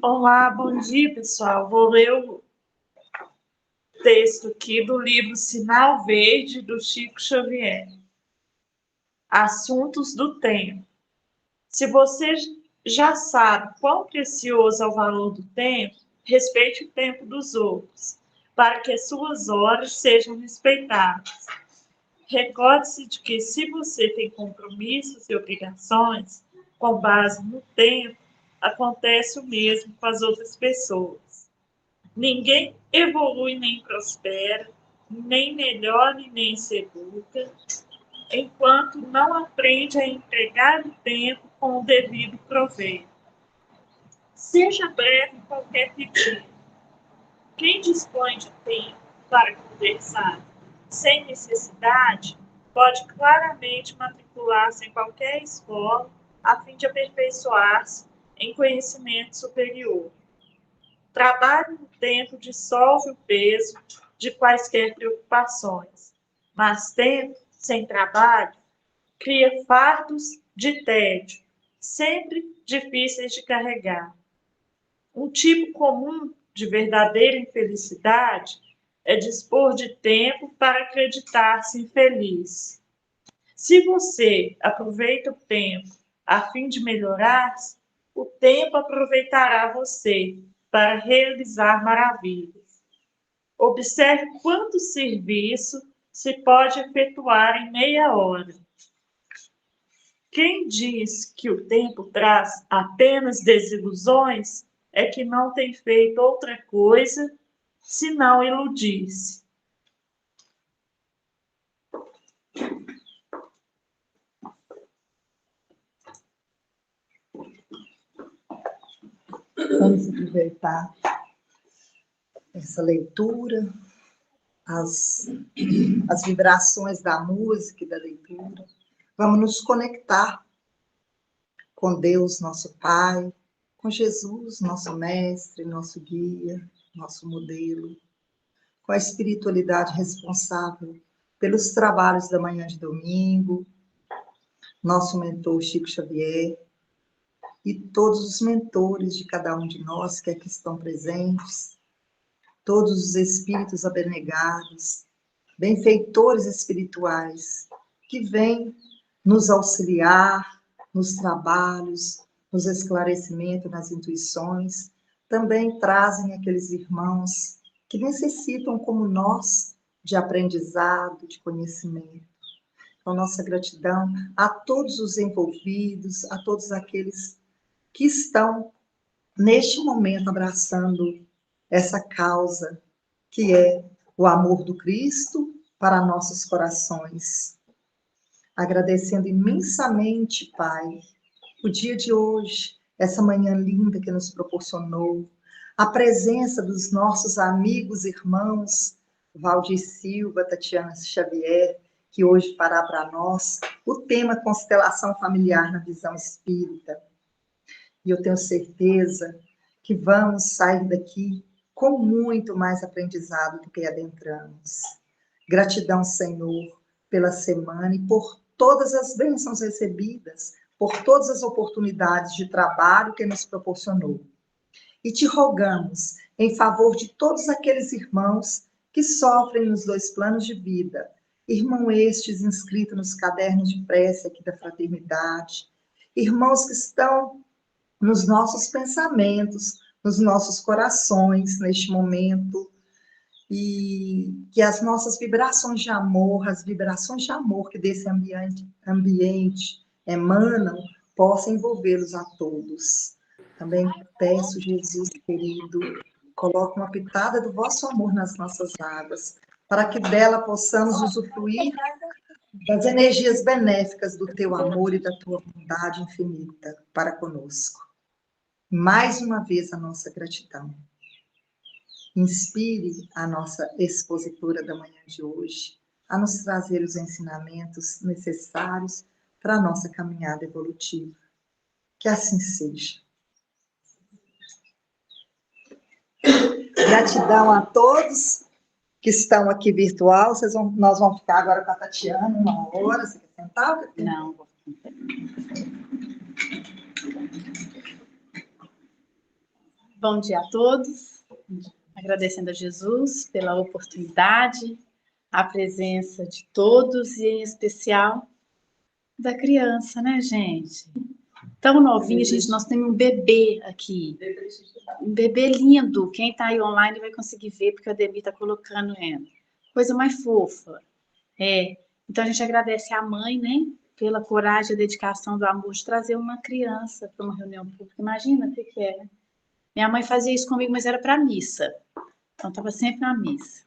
Olá, bom dia, pessoal. Vou ler o texto aqui do livro Sinal Verde, do Chico Xavier. Assuntos do tempo. Se você já sabe quão precioso é o valor do tempo, respeite o tempo dos outros, para que as suas horas sejam respeitadas. Recorde-se de que se você tem compromissos e obrigações com base no tempo, acontece o mesmo com as outras pessoas. Ninguém evolui nem prospera, nem melhora e nem se educa, enquanto não aprende a empregar o tempo com o devido proveito. Seja breve em qualquer pedido. Quem dispõe de tempo para conversar sem necessidade pode claramente matricular-se em qualquer escola a fim de aperfeiçoar-se em conhecimento superior. Trabalho no tempo dissolve o peso de quaisquer preocupações, mas tempo sem trabalho cria fardos de tédio, sempre difíceis de carregar. Um tipo comum de verdadeira infelicidade é dispor de tempo para acreditar-se infeliz. Se você aproveita o tempo a fim de melhorar-se, o tempo aproveitará você para realizar maravilhas. Observe quanto serviço se pode efetuar em meia hora. Quem diz que o tempo traz apenas desilusões é que não tem feito outra coisa senão iludir-se. Vamos aproveitar essa leitura, as vibrações da música e da leitura. Vamos nos conectar com Deus, nosso Pai, com Jesus, nosso mestre, nosso guia, nosso modelo, com a espiritualidade responsável pelos trabalhos da manhã de domingo, nosso mentor Chico Xavier, e todos os mentores de cada um de nós que aqui estão presentes, todos os espíritos abnegados, benfeitores espirituais, que vêm nos auxiliar nos trabalhos, nos esclarecimentos, nas intuições, também trazem aqueles irmãos que necessitam, como nós, de aprendizado, de conhecimento. Então, nossa gratidão a todos os envolvidos, a todos aqueles que estão, neste momento, abraçando essa causa, que é o amor do Cristo para nossos corações. Agradecendo imensamente, Pai, o dia de hoje, essa manhã linda que nos proporcionou, a presença dos nossos amigos, irmãos, Valdir Silva, Tatiana Xavier, que hoje fará para nós o tema constelação familiar na visão espírita. E eu tenho certeza que vamos sair daqui com muito mais aprendizado do que adentramos. Gratidão, Senhor, pela semana e por todas as bênçãos recebidas, por todas as oportunidades de trabalho que nos proporcionou. E te rogamos, em favor de todos aqueles irmãos que sofrem nos dois planos de vida, irmãos estes inscritos nos cadernos de prece aqui da fraternidade, irmãos que estão nos nossos pensamentos, nos nossos corações neste momento, e que as nossas vibrações de amor, as vibrações de amor que desse ambiente emanam, possam envolvê-los a todos. Também peço, Jesus querido, coloque uma pitada do vosso amor nas nossas águas, para que dela possamos usufruir das energias benéficas do teu amor e da tua bondade infinita para conosco. Mais uma vez a nossa gratidão. Inspire a nossa expositora da manhã de hoje a nos trazer os ensinamentos necessários para a nossa caminhada evolutiva. Que assim seja. Gratidão a todos que estão aqui virtual. Nós vamos ficar agora com a Tatiana uma hora. Você quer sentar? Não, vou sentar. Bom dia a todos. Agradecendo a Jesus pela oportunidade, a presença de todos e, em especial, da criança, né, gente? Tão novinha, gente, nós temos um bebê aqui. Um bebê lindo. Quem está aí online vai conseguir ver, porque a Demi está colocando ela. Coisa mais fofa. Então, a gente agradece à mãe, né, pela coragem, a dedicação, do amor de trazer uma criança para uma reunião pública. Imagina o que é, né? Minha mãe fazia isso comigo, mas era para missa. Então, estava sempre na missa.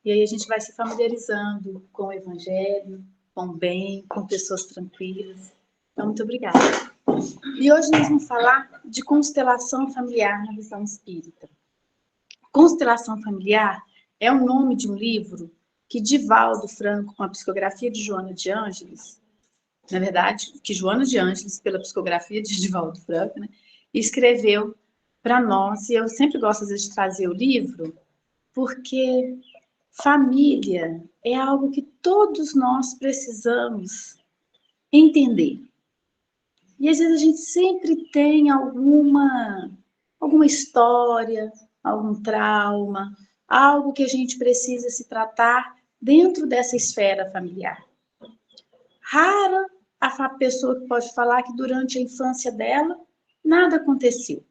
E aí a gente vai se familiarizando com o Evangelho, com o bem, com pessoas tranquilas. Então, muito obrigada. E hoje nós vamos falar de constelação familiar na visão espírita. Constelação familiar é o nome de um livro que Divaldo Franco, com a psicografia de Joana de Ângeles, na verdade, que Joana de Ângeles, pela psicografia de Divaldo Franco, né, escreveu para nós. E eu sempre gosto, às vezes, de trazer o livro, porque família é algo que todos nós precisamos entender. E às vezes a gente sempre tem alguma história, algum trauma, algo que a gente precisa se tratar dentro dessa esfera familiar. Rara a pessoa que pode falar que durante a infância dela nada aconteceu,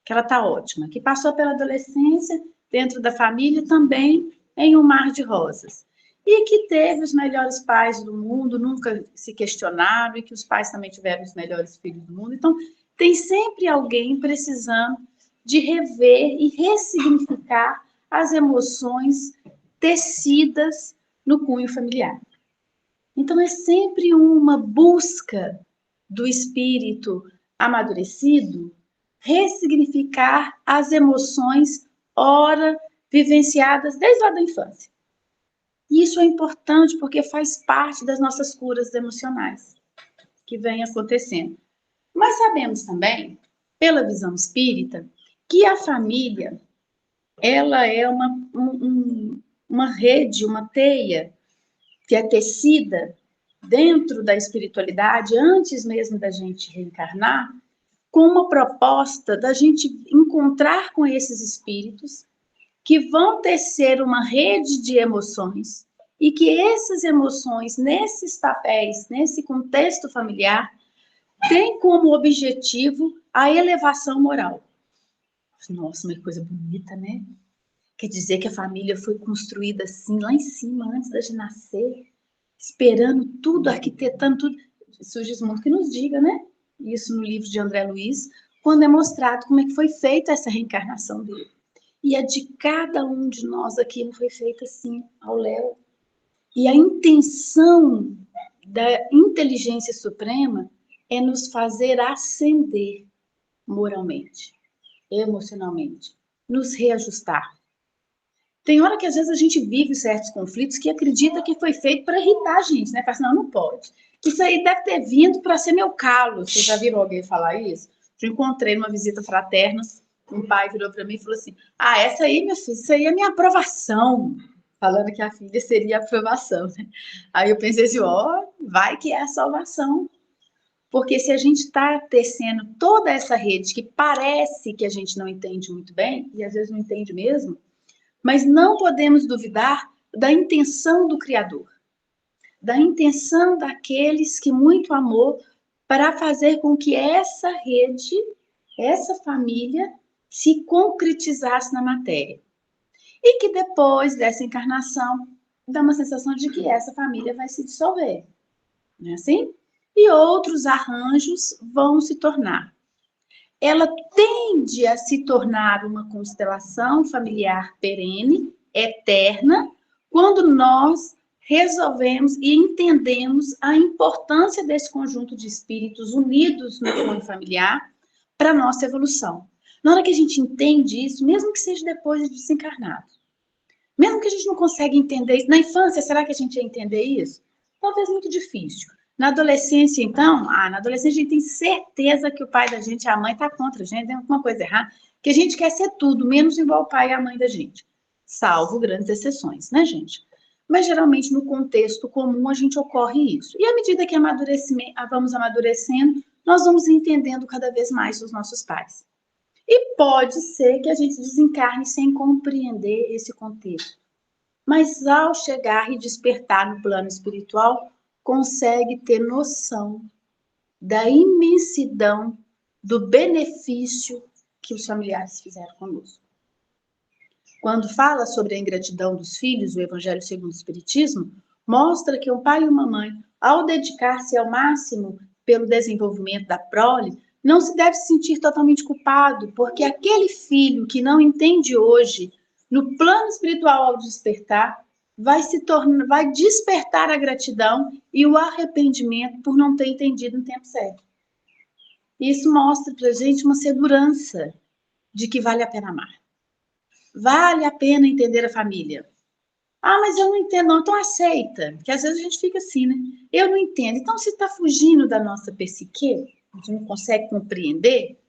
que ela está ótima, que passou pela adolescência dentro da família também em um mar de rosas. E que teve os melhores pais do mundo, nunca se questionaram, e que os pais também tiveram os melhores filhos do mundo. Então, tem sempre alguém precisando de rever e ressignificar as emoções tecidas no cunho familiar. Então, é sempre uma busca do espírito amadurecido ressignificar as emoções, ora, vivenciadas desde lá da infância. E isso é importante porque faz parte das nossas curas emocionais que vem acontecendo. Mas sabemos também, pela visão espírita, que a família, ela é uma rede, uma teia que é tecida dentro da espiritualidade, antes mesmo da gente reencarnar, com uma proposta da gente encontrar com esses espíritos que vão tecer uma rede de emoções e que essas emoções, nesses papéis, nesse contexto familiar, têm como objetivo a elevação moral. Nossa, uma coisa bonita, né? Quer dizer que a família foi construída assim, lá em cima, antes da gente nascer, esperando tudo, arquitetando tudo. Sigismundo que nos diga, né? Isso no livro de André Luiz, quando é mostrado como é que foi feita essa reencarnação dele. E a de cada um de nós aqui não foi feita assim, ao léu. E a intenção da inteligência suprema é nos fazer ascender moralmente, emocionalmente, nos reajustar. Tem hora que às vezes a gente vive certos conflitos que acredita que foi feito para irritar a gente, né? Fala assim, não pode. Isso aí deve ter vindo para ser meu calo. Vocês já viram alguém falar isso? Eu encontrei numa visita fraterna, um pai virou para mim e falou assim, essa aí, minha filha, isso aí é minha aprovação. Falando que a filha seria a aprovação, né? Aí eu pensei assim, vai que é a salvação. Porque se a gente está tecendo toda essa rede que parece que a gente não entende muito bem, e às vezes não entende mesmo, mas não podemos duvidar da intenção do Criador, da intenção daqueles que muito amou para fazer com que essa rede, essa família, se concretizasse na matéria. E que depois dessa encarnação, dá uma sensação de que essa família vai se dissolver. Não é assim? E outros arranjos vão se tornar. Ela tende a se tornar uma constelação familiar perene, eterna, quando nós resolvemos e entendemos a importância desse conjunto de espíritos unidos no cunho familiar para a nossa evolução. Na hora que a gente entende isso, mesmo que seja depois de desencarnado, mesmo que a gente não consiga entender isso, na infância, será que a gente ia entender isso? Talvez muito difícil. Na adolescência, então, na adolescência a gente tem certeza que o pai da gente e a mãe tá contra a gente, tem alguma coisa errada, que a gente quer ser tudo, menos igual o pai e a mãe da gente. Salvo grandes exceções, né, gente? Mas, geralmente, no contexto comum, a gente ocorre isso. E à medida que vamos amadurecendo, nós vamos entendendo cada vez mais os nossos pais. E pode ser que a gente desencarne sem compreender esse contexto. Mas ao chegar e despertar no plano espiritual, consegue ter noção da imensidão do benefício que os familiares fizeram conosco. Quando fala sobre a ingratidão dos filhos, o Evangelho segundo o Espiritismo mostra que um pai e uma mãe, ao dedicar-se ao máximo pelo desenvolvimento da prole, não se deve se sentir totalmente culpado, porque aquele filho que não entende hoje, no plano espiritual ao despertar, vai despertar a gratidão e o arrependimento por não ter entendido no tempo certo. Isso mostra para a gente uma segurança de que vale a pena amar. Vale a pena entender a família. Ah, mas eu não entendo, não. Então aceita. Porque às vezes a gente fica assim, né? Eu não entendo. Então, se está fugindo da nossa psique, a gente não consegue compreender,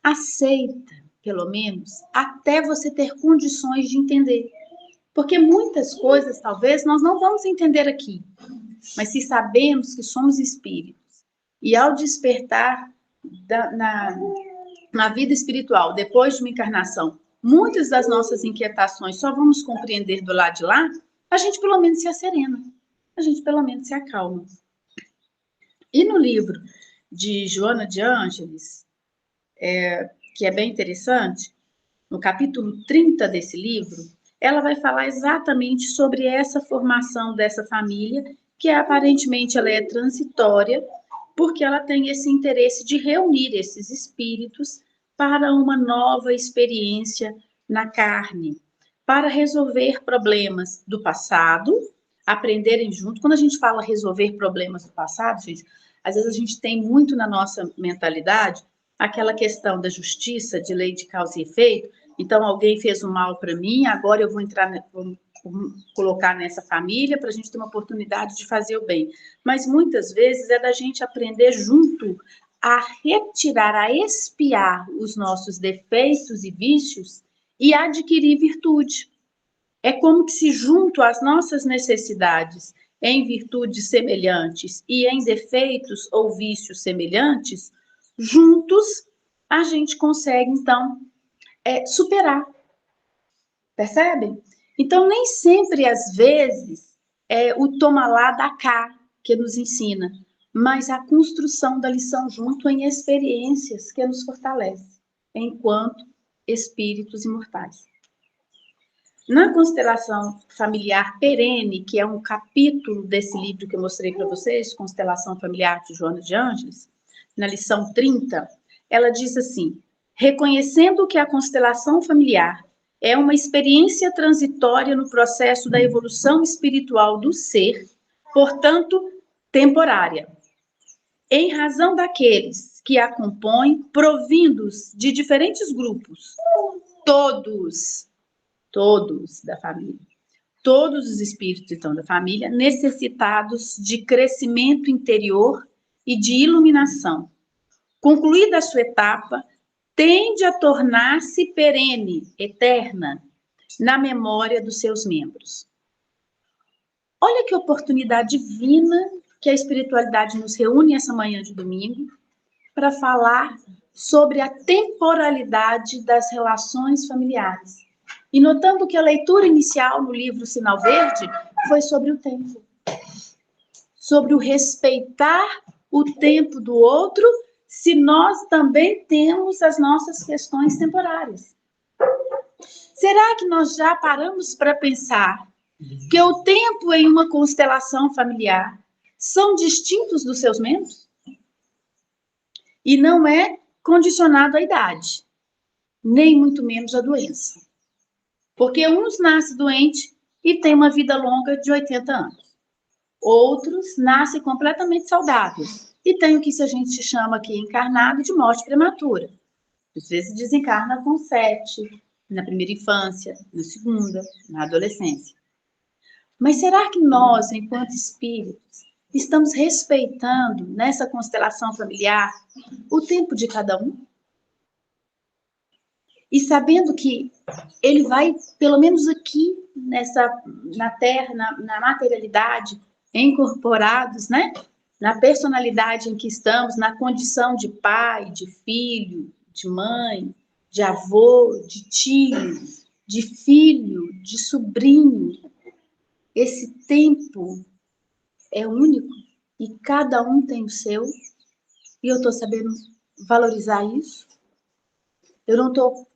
aceita, pelo menos, até você ter condições de entender. Porque muitas coisas, talvez, nós não vamos entender aqui. Mas se sabemos que somos espíritos, e ao despertar na vida espiritual, depois de uma encarnação, muitas das nossas inquietações só vamos compreender do lado de lá, a gente pelo menos se acerena, a gente pelo menos se acalma. E no livro de Joana de Ângeles, que é bem interessante, no capítulo 30 desse livro, ela vai falar exatamente sobre essa formação dessa família, que aparentemente ela é transitória, porque ela tem esse interesse de reunir esses espíritos para uma nova experiência na carne, para resolver problemas do passado, aprenderem junto. Quando a gente fala resolver problemas do passado, gente, às vezes a gente tem muito na nossa mentalidade aquela questão da justiça, de lei de causa e efeito. Então, alguém fez um mal para mim, agora eu vou colocar nessa família para a gente ter uma oportunidade de fazer o bem. Mas muitas vezes é da gente aprender junto a retirar, a expiar os nossos defeitos e vícios e adquirir virtude. É como que se junto às nossas necessidades em virtudes semelhantes e em defeitos ou vícios semelhantes, juntos a gente consegue, então, superar. Percebem? Então, nem sempre, às vezes, é o toma lá da cá que nos ensina, mas a construção da lição junto em experiências que nos fortalece, enquanto espíritos imortais. Na constelação familiar perene, que é um capítulo desse livro que eu mostrei para vocês, Constelação Familiar de Joana de Ângeles, na lição 30, ela diz assim: reconhecendo que a constelação familiar é uma experiência transitória no processo da evolução espiritual do ser, portanto, temporária. Em razão daqueles que a compõem, provindos de diferentes grupos, todos da família, todos os espíritos, então, da família, necessitados de crescimento interior e de iluminação. Concluída a sua etapa, tende a tornar-se perene, eterna, na memória dos seus membros. Olha que oportunidade divina que a espiritualidade nos reúne essa manhã de domingo para falar sobre a temporalidade das relações familiares. E notando que a leitura inicial no livro Sinal Verde foi sobre o tempo. Sobre o respeitar o tempo do outro, se nós também temos as nossas questões temporárias. Será que nós já paramos para pensar que o tempo em uma constelação familiar são distintos dos seus membros? E não é condicionado à idade, nem muito menos à doença. Porque uns nascem doentes e têm uma vida longa de 80 anos. Outros nascem completamente saudáveis e têm o que a gente chama aqui encarnado de morte prematura. Às vezes desencarna com 7, na primeira infância, na segunda, na adolescência. Mas será que nós, enquanto espíritos, estamos respeitando nessa constelação familiar o tempo de cada um? E sabendo que ele vai, pelo menos aqui, na Terra, na materialidade, incorporados, né? Na personalidade em que estamos, na condição de pai, de filho, de mãe, de avô, de tio, de filho, de sobrinho. Esse tempo é único e cada um tem o seu. E eu estou sabendo valorizar isso. Eu não estou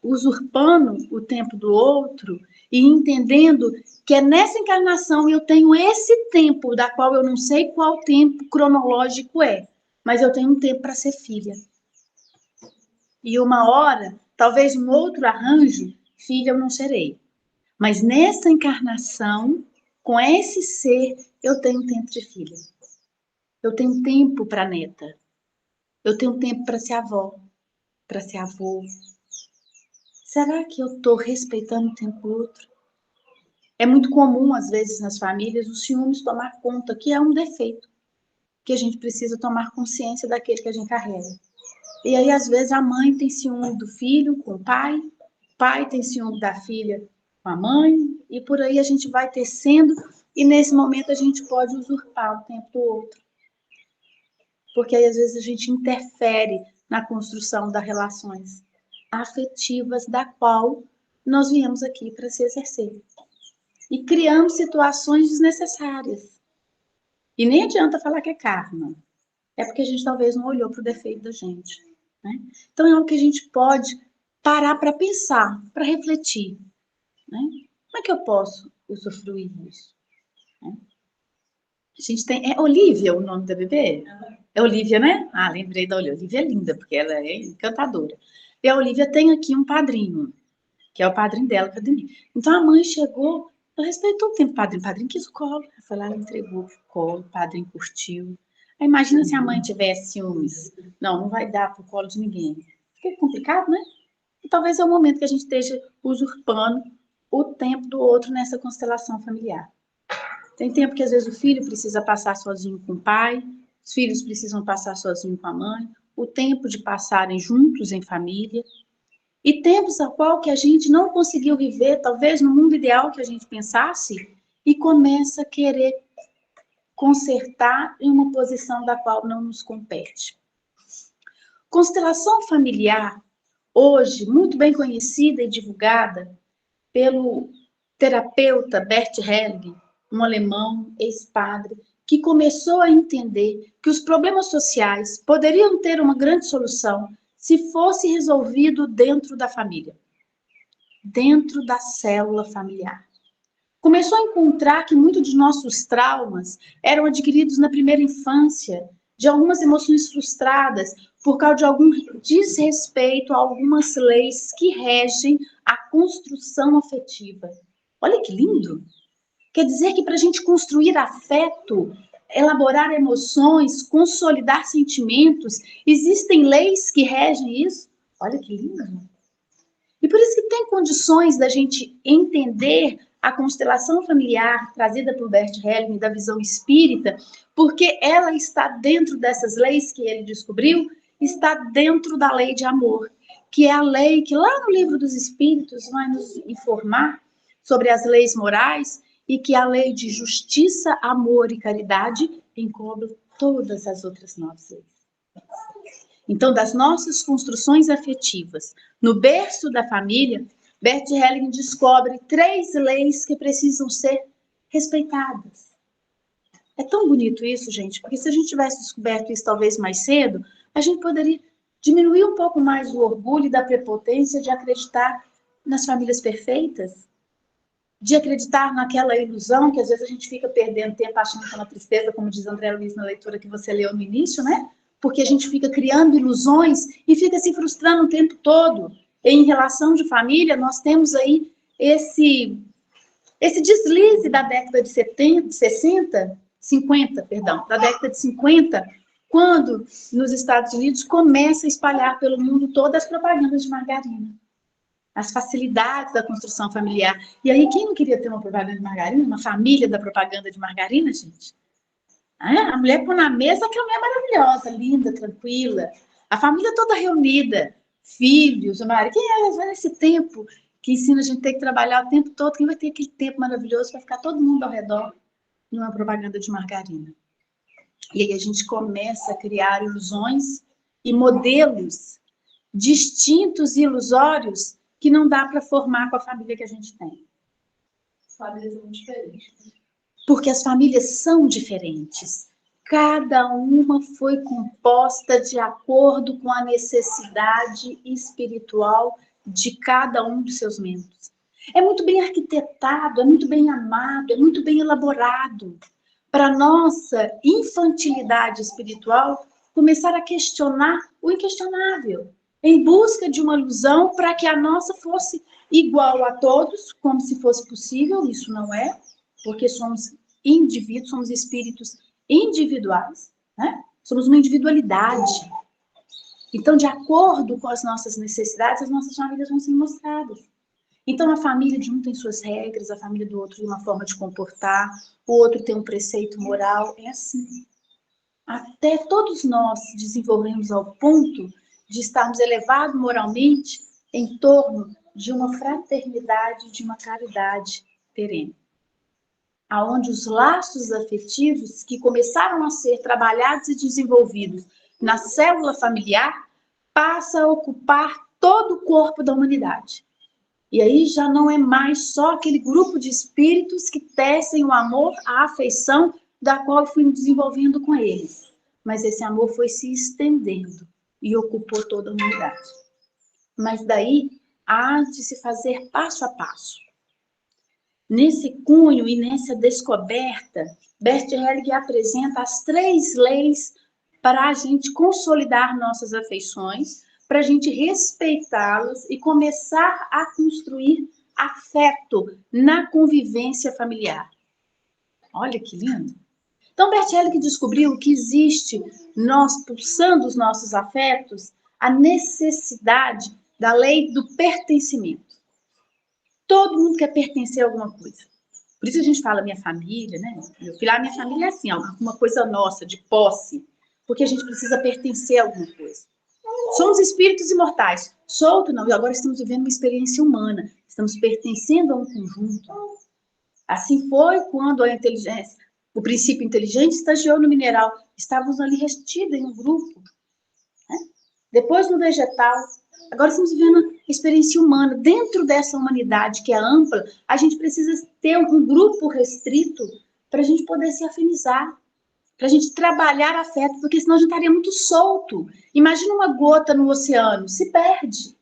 usurpando o tempo do outro e entendendo que é nessa encarnação eu tenho esse tempo, da qual eu não sei qual tempo cronológico é, mas eu tenho um tempo para ser filha. E uma hora, talvez um outro arranjo, filha eu não serei. Mas nessa encarnação, com esse ser, eu tenho tempo de filha. Eu tenho tempo para neta. Eu tenho tempo para ser avó, para ser avô. Será que eu estou respeitando o tempo do outro? É muito comum, às vezes, nas famílias, os ciúmes tomar conta, que é um defeito, que a gente precisa tomar consciência daquele que a gente carrega. E aí, às vezes, a mãe tem ciúme do filho com o pai tem ciúme da filha com a mãe, e por aí a gente vai tecendo, e nesse momento a gente pode usurpar o tempo do outro. Porque aí, às vezes, a gente interfere na construção das relações afetivas da qual nós viemos aqui para se exercer. E criamos situações desnecessárias. E nem adianta falar que é karma. É porque a gente talvez não olhou para o defeito da gente. Né? Então é algo que a gente pode parar para pensar, para refletir. Né? Como é que eu posso usufruir disso? Né? A gente tem... É Olivia o nome da bebê? É Olivia, né? Ah, lembrei da Olivia. Olivia é linda, porque ela é encantadora. E a Olivia tem aqui um padrinho, que é o padrinho dela para dormir. Então a mãe chegou, ela respeitou o tempo do padrinho. O padrinho quis o colo. Ela foi lá, ela entregou o colo, o padrinho curtiu. Aí imagina se a mãe tivesse ciúmes. Não vai dar pro colo de ninguém. Fica complicado, né? E talvez é o momento que a gente esteja usurpando o tempo do outro nessa constelação familiar. Tem tempo que às vezes o filho precisa passar sozinho com o pai, os filhos precisam passar sozinho com a mãe, o tempo de passarem juntos em família. E tempos a qual que a gente não conseguiu viver, talvez no mundo ideal que a gente pensasse, e começa a querer consertar em uma posição da qual não nos compete. Constelação familiar, hoje muito bem conhecida e divulgada pelo terapeuta Bert Helling, um alemão, ex-padre, que começou a entender que os problemas sociais poderiam ter uma grande solução se fosse resolvido dentro da família, dentro da célula familiar. Começou a encontrar que muitos de nossos traumas eram adquiridos na primeira infância, de algumas emoções frustradas, por causa de algum desrespeito a algumas leis que regem a construção afetiva. Olha que lindo! Quer dizer que para a gente construir afeto, elaborar emoções, consolidar sentimentos, existem leis que regem isso? Olha que lindo! E por isso que tem condições da gente entender a constelação familiar trazida por Bert Helling da visão espírita, porque ela está dentro dessas leis que ele descobriu, está dentro da lei de amor, que é a lei que lá no Livro dos Espíritos vai nos informar sobre as leis morais e que a lei de justiça, amor e caridade encobre todas as outras 9 leis. Então, das nossas construções afetivas, no berço da família, Bert Helling descobre 3 leis que precisam ser respeitadas. É tão bonito isso, gente, porque se a gente tivesse descoberto isso talvez mais cedo, a gente poderia diminuir um pouco mais o orgulho e da prepotência de acreditar nas famílias perfeitas, de acreditar naquela ilusão que às vezes a gente fica perdendo tempo achando que é uma tristeza, como diz André Luiz na leitura que você leu no início, né? Porque a gente fica criando ilusões e fica se frustrando o tempo todo. E em relação de família, nós temos aí esse deslize da década de 50, da década de 50, quando nos Estados Unidos começa a espalhar pelo mundo todas as propagandas de margarina. As facilidades da construção familiar. E aí, quem não queria ter uma propaganda de margarina? Uma família da propaganda de margarina, gente? A mulher põe na mesa aquela mulher maravilhosa, linda, tranquila. A família toda reunida. Filhos, o marido. Quem é nesse tempo que ensina a gente ter que trabalhar o tempo todo? Quem vai ter aquele tempo maravilhoso para ficar todo mundo ao redor numa propaganda de margarina? E aí a gente começa a criar ilusões e modelos distintos e ilusórios que não dá para formar com a família que a gente tem. As famílias são diferentes. Porque as famílias são diferentes. Cada uma foi composta de acordo com a necessidade espiritual de cada um dos seus membros. É muito bem arquitetado, é muito bem amado, é muito bem elaborado. Para nossa infantilidade espiritual, começar a questionar o inquestionável, em busca de uma ilusão para que a nossa fosse igual a todos, como se fosse possível. Isso não é, porque somos indivíduos, somos espíritos individuais, né? Somos uma individualidade. Então, de acordo com as nossas necessidades, as nossas famílias vão ser mostradas. Então, a família de um tem suas regras, a família do outro tem uma forma de comportar, o outro tem um preceito moral, é assim. Até todos nós desenvolvemos ao ponto de estarmos elevados moralmente em torno de uma fraternidade, de uma caridade perene. Aonde os laços afetivos que começaram a ser trabalhados e desenvolvidos na célula familiar passam a ocupar todo o corpo da humanidade. E aí já não é mais só aquele grupo de espíritos que tecem o amor, a afeição da qual eu fui me desenvolvendo com eles. Mas esse amor foi se estendendo e ocupou toda a humanidade. Mas daí há de se fazer passo a passo. Nesse cunho e nessa descoberta, Bert Hellinger apresenta as 3 leis para a gente consolidar nossas afeições, para a gente respeitá-las e começar a construir afeto na convivência familiar. Olha que lindo! Então, Bert Hellinger descobriu que existe, nós pulsando os nossos afetos, a necessidade da lei do pertencimento. Todo mundo quer pertencer a alguma coisa. Por isso a gente fala minha família, né? Meu filho, minha família é assim, uma coisa nossa, de posse, porque a gente precisa pertencer a alguma coisa. Somos espíritos imortais. Solto não, e agora estamos vivendo uma experiência humana. Estamos pertencendo a um conjunto. Assim foi quando a inteligência, o princípio inteligente estagiou no mineral. Estávamos ali restidos em um grupo. Né? Depois no vegetal. Agora estamos vivendo a experiência humana. Dentro dessa humanidade que é ampla, a gente precisa ter um grupo restrito para a gente poder se afinizar, para a gente trabalhar afeto, porque senão a gente estaria muito solto. Imagina uma gota no oceano, se perde.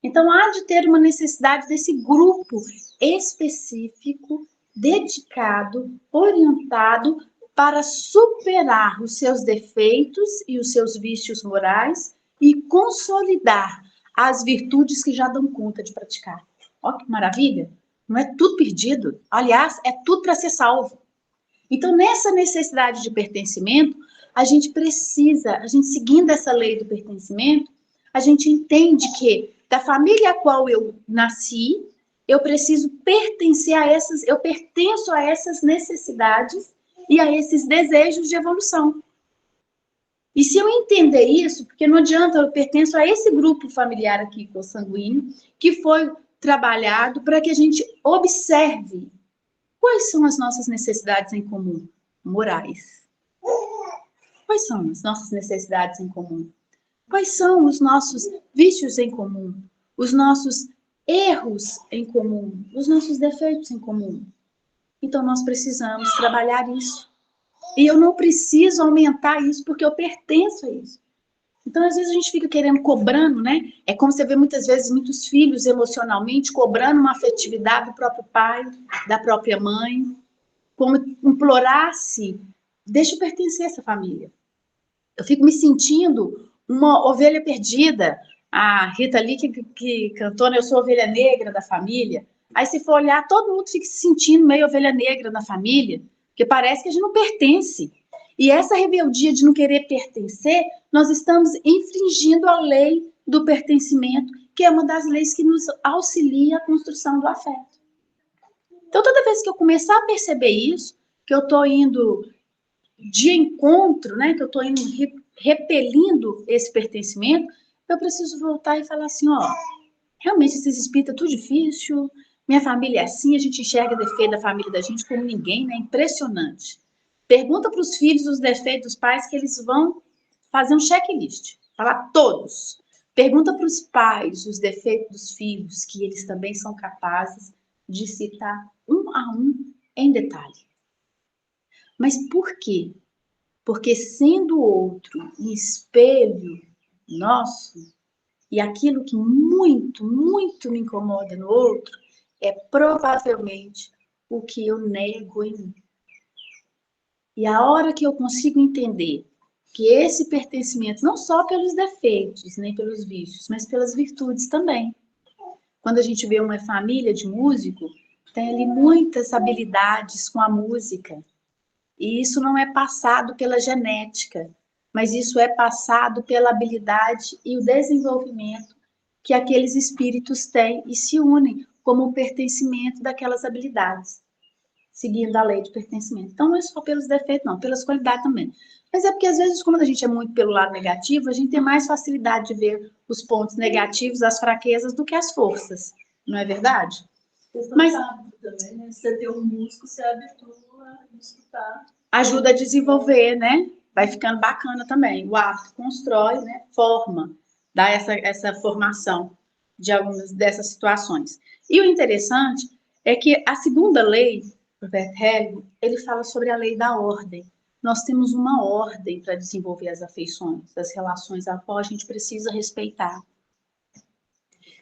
Então há de ter uma necessidade desse grupo específico, dedicado, orientado para superar os seus defeitos e os seus vícios morais e consolidar as virtudes que já dão conta de praticar. Olha que maravilha! Não é tudo perdido. Aliás, é tudo para ser salvo. Então, nessa necessidade de pertencimento, a gente seguindo essa lei do pertencimento, a gente entende que da família a qual eu nasci, eu preciso pertencer a essas, eu pertenço a essas necessidades e a esses desejos de evolução. E se eu entender isso, porque não adianta, eu pertenço a esse grupo familiar aqui, consanguíneo, que foi trabalhado para que a gente observe quais são as nossas necessidades em comum, morais. Quais são as nossas necessidades em comum? Quais são os nossos vícios em comum? Os nossos erros em comum? Os nossos defeitos em comum? Então, nós precisamos trabalhar isso. E eu não preciso aumentar isso porque eu pertenço a isso. Então, às vezes, a gente fica querendo, cobrando, né? É como você vê muitas vezes muitos filhos emocionalmente cobrando uma afetividade do próprio pai, da própria mãe, como implorasse, deixa eu pertencer a essa família. Eu fico me sentindo uma ovelha perdida. A Rita Lee que cantou, né? Eu sou a ovelha negra da família. Aí, se for olhar, todo mundo fica se sentindo meio ovelha negra na família, porque parece que a gente não pertence. E essa rebeldia de não querer pertencer, nós estamos infringindo a lei do pertencimento, que é uma das leis que nos auxilia a construção do afeto. Então, toda vez que eu começar a perceber isso, que eu estou indo de encontro, né, que eu estou indo repelindo esse pertencimento, eu preciso voltar e falar assim, ó, realmente esses espíritos é tudo difícil, minha família é assim, a gente enxerga defeito da família da gente como ninguém, né, impressionante. Pergunta para os filhos os defeitos dos pais que eles vão fazer um checklist, falar todos. Pergunta para os pais os defeitos dos filhos, que eles também são capazes de citar um a um em detalhe. Mas por quê? Porque sendo o outro um espelho nosso, e aquilo que muito, muito me incomoda no outro, é provavelmente o que eu nego em mim. E a hora que eu consigo entender que esse pertencimento, não só pelos defeitos, nem pelos vícios, mas pelas virtudes também. Quando a gente vê uma família de músico, tem ali muitas habilidades com a música. E isso não é passado pela genética, mas isso é passado pela habilidade e o desenvolvimento que aqueles espíritos têm e se unem como um pertencimento daquelas habilidades, seguindo a lei de pertencimento. Então, não é só pelos defeitos, não, pelas qualidades também. Mas é porque, às vezes, como a gente é muito pelo lado negativo, a gente tem mais facilidade de ver os pontos negativos, as fraquezas, do que as forças. Não é verdade? Mas também, né? Você ter um músico, você habitua a escutar. Ajuda a desenvolver, né? Vai ficando bacana também. O hábito constrói, né? Forma, dá essa formação de algumas dessas situações. E o interessante é que a segunda lei, o Bert Hellinger, ele fala sobre a lei da ordem. Nós temos uma ordem para desenvolver as afeições, as relações a qual a gente precisa respeitar.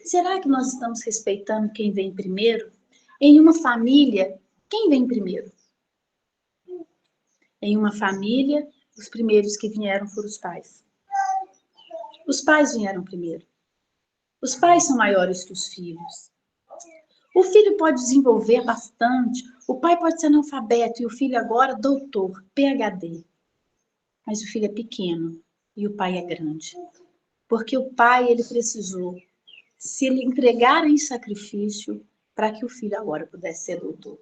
Será que nós estamos respeitando quem vem primeiro? Em uma família, quem vem primeiro? Em uma família, os primeiros que vieram foram os pais. Os pais vieram primeiro. Os pais são maiores que os filhos. O filho pode desenvolver bastante, o pai pode ser analfabeto e o filho agora doutor, PhD. Mas o filho é pequeno e o pai é grande. Porque o pai, ele precisou se ele entregar em sacrifício para que o filho agora pudesse ser doutor.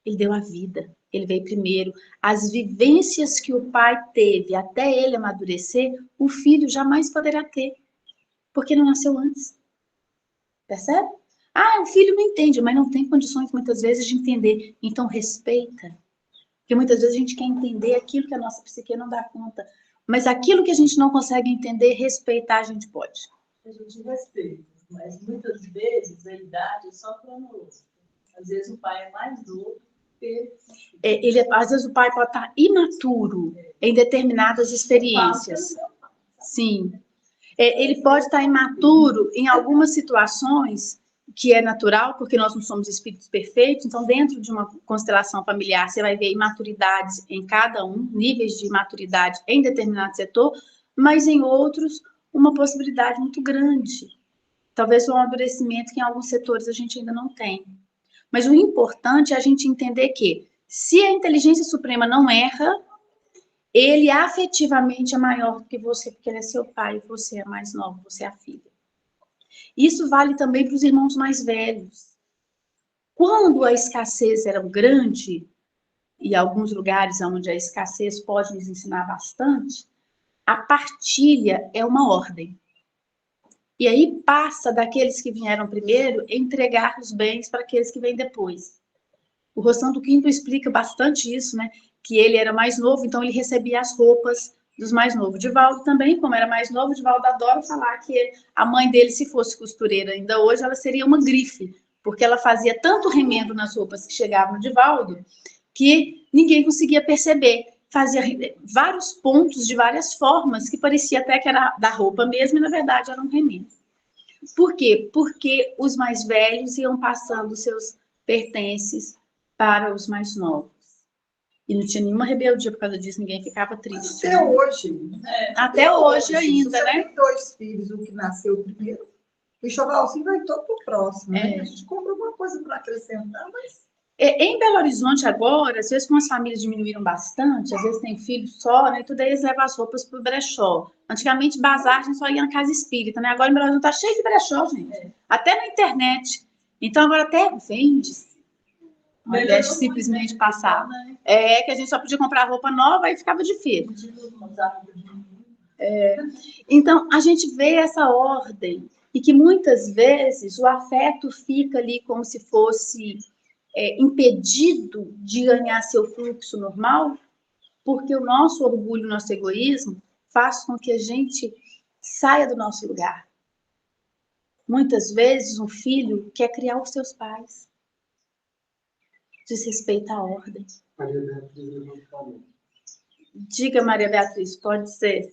Ele deu a vida, ele veio primeiro. As vivências que o pai teve até ele amadurecer, o filho jamais poderá ter, porque não nasceu antes. Percebe? Ah, o filho não entende, mas não tem condições muitas vezes de entender. Então respeita. Porque muitas vezes a gente quer entender aquilo que a nossa psique não dá conta. Mas aquilo que a gente não consegue entender, respeitar, a gente pode. A gente respeita, mas muitas vezes a idade é só cronológica. Às vezes o pai é mais novo que às vezes o pai pode estar imaturo em determinadas experiências. Sim. Ele pode estar imaturo em algumas situações, que é natural, porque nós não somos espíritos perfeitos. Então, dentro de uma constelação familiar, você vai ver imaturidades em cada um, níveis de maturidade em determinado setor, mas em outros, uma possibilidade muito grande. Talvez um amadurecimento que em alguns setores a gente ainda não tem. Mas o importante é a gente entender que, se a inteligência suprema não erra, ele afetivamente é maior do que você, porque ele é seu pai, você é mais novo, você é a filha. Isso vale também para os irmãos mais velhos. Quando a escassez era grande, e alguns lugares onde a escassez pode nos ensinar bastante, a partilha é uma ordem. E aí passa daqueles que vieram primeiro entregar os bens para aqueles que vêm depois. O Rossanto Quinto explica bastante isso, né? Que ele era mais novo, então ele recebia as roupas dos mais novos. Divaldo também, como era mais novo, Divaldo adora falar que a mãe dele, se fosse costureira ainda hoje, ela seria uma grife, porque ela fazia tanto remendo nas roupas que chegavam no Divaldo, que ninguém conseguia perceber. Fazia vários pontos de várias formas, que parecia até que era da roupa mesmo, e na verdade era um remendo. Por quê? Porque os mais velhos iam passando seus pertences para os mais novos. E não tinha nenhuma rebeldia por causa disso, ninguém ficava triste. Até hoje. Até hoje ainda, né? Tem 2 filhos, o que nasceu primeiro, o enxovalzinho vai todo pro próximo, né? A gente compra alguma coisa para acrescentar, mas... Em Belo Horizonte agora, às vezes como as famílias diminuíram bastante, às vezes tem filho só, né? Tudo aí eles levam as roupas pro brechó. Antigamente, bazar, a gente só ia na casa espírita, né? Agora em Belo Horizonte tá cheio de brechó, gente. Até na internet. Então agora até vende. Ao invés de simplesmente passar. Que a gente só podia comprar roupa nova e ficava de feira. Então, a gente vê essa ordem. E que muitas vezes o afeto fica ali como se fosse impedido de ganhar seu fluxo normal, porque o nosso orgulho, nosso egoísmo, faz com que a gente saia do nosso lugar. Muitas vezes um filho quer criar os seus pais. Desrespeita a ordem. Maria Beatriz levantou a mão. Diga, Maria Beatriz, pode ser.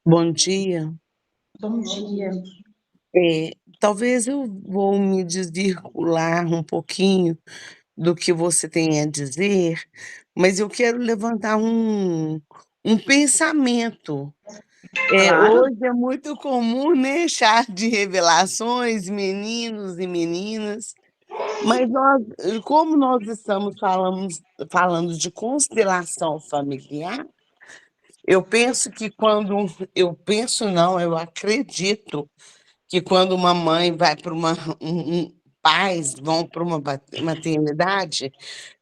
Bom dia. Bom dia. Talvez eu vou me desvircular um pouquinho do que você tem a dizer, mas eu quero levantar um pensamento. Claro. Hoje é muito comum, né, chá de revelações, meninos e meninas, mas como nós estamos falando de constelação familiar, eu penso que eu acredito que quando uma mãe vai para pais vão para uma maternidade,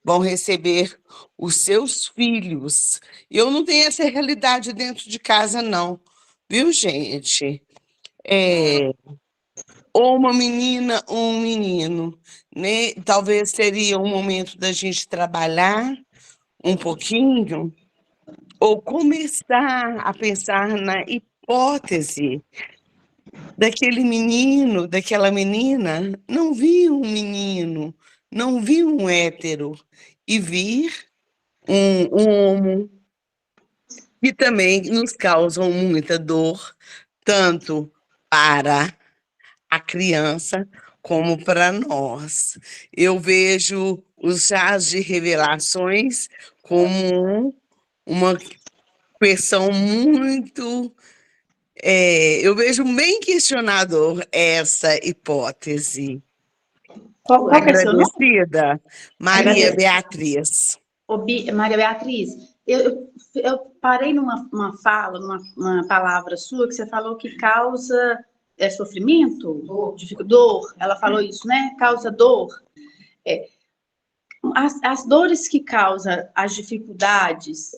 vão receber os seus filhos. Eu não tenho essa realidade dentro de casa, não, viu, gente? Ou uma menina ou um menino, né? Talvez seria um momento da gente trabalhar um pouquinho, ou começar a pensar na hipótese daquele menino, daquela menina, não vir um menino, não vir um hétero, e vir um homo, que também nos causam muita dor, tanto para a criança como para nós. Eu vejo os chás de revelações como uma questão muito eu vejo bem questionador essa hipótese. Qual que é seu nome? Agradecida, Maria Agradeço. Beatriz. Maria Beatriz, eu parei numa fala, numa palavra sua, que você falou que causa sofrimento, dor. Ela falou isso, né? Causa dor. As dores que causam as dificuldades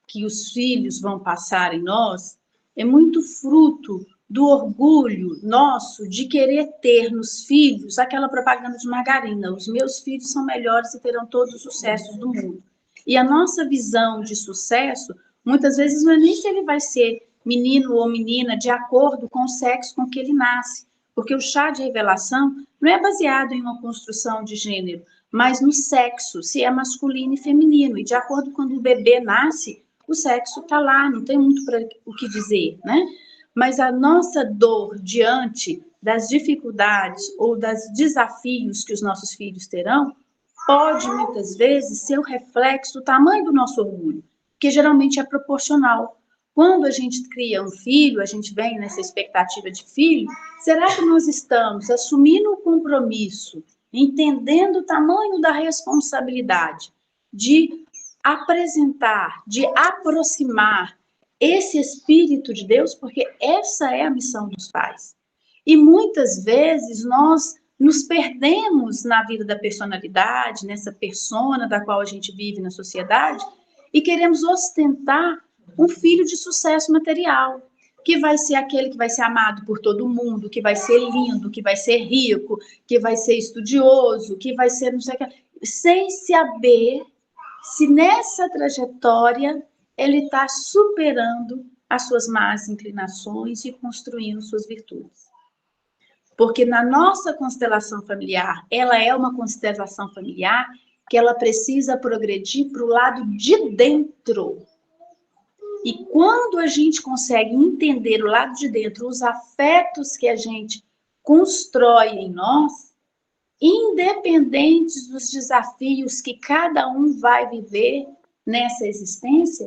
que os filhos vão passar em nós é muito fruto do orgulho nosso de querer ter nos filhos aquela propaganda de margarina. Os meus filhos são melhores e terão todos os sucessos do mundo. E a nossa visão de sucesso, muitas vezes, não é nem se ele vai ser menino ou menina de acordo com o sexo com que ele nasce. Porque o chá de revelação não é baseado em uma construção de gênero, mas no sexo, se é masculino e feminino. E de acordo com quando o bebê nasce, o sexo está lá, não tem muito para o que dizer, né? Mas a nossa dor diante das dificuldades ou dos desafios que os nossos filhos terão, pode muitas vezes ser o reflexo do tamanho do nosso orgulho, que geralmente é proporcional. Quando a gente cria um filho, a gente vem nessa expectativa de filho, será que nós estamos assumindo o compromisso, entendendo o tamanho da responsabilidade de apresentar, de aproximar esse Espírito de Deus, porque essa é a missão dos pais. E muitas vezes nós nos perdemos na vida da personalidade, nessa persona da qual a gente vive na sociedade, e queremos ostentar um filho de sucesso material, que vai ser aquele que vai ser amado por todo mundo, que vai ser lindo, que vai ser rico, que vai ser estudioso, que vai ser não sei o que, sem saber se nessa trajetória ele está superando as suas más inclinações e construindo suas virtudes. Porque na nossa constelação familiar, ela é uma constelação familiar que ela precisa progredir para o lado de dentro. E quando a gente consegue entender o lado de dentro, os afetos que a gente constrói em nós, independentes dos desafios que cada um vai viver nessa existência,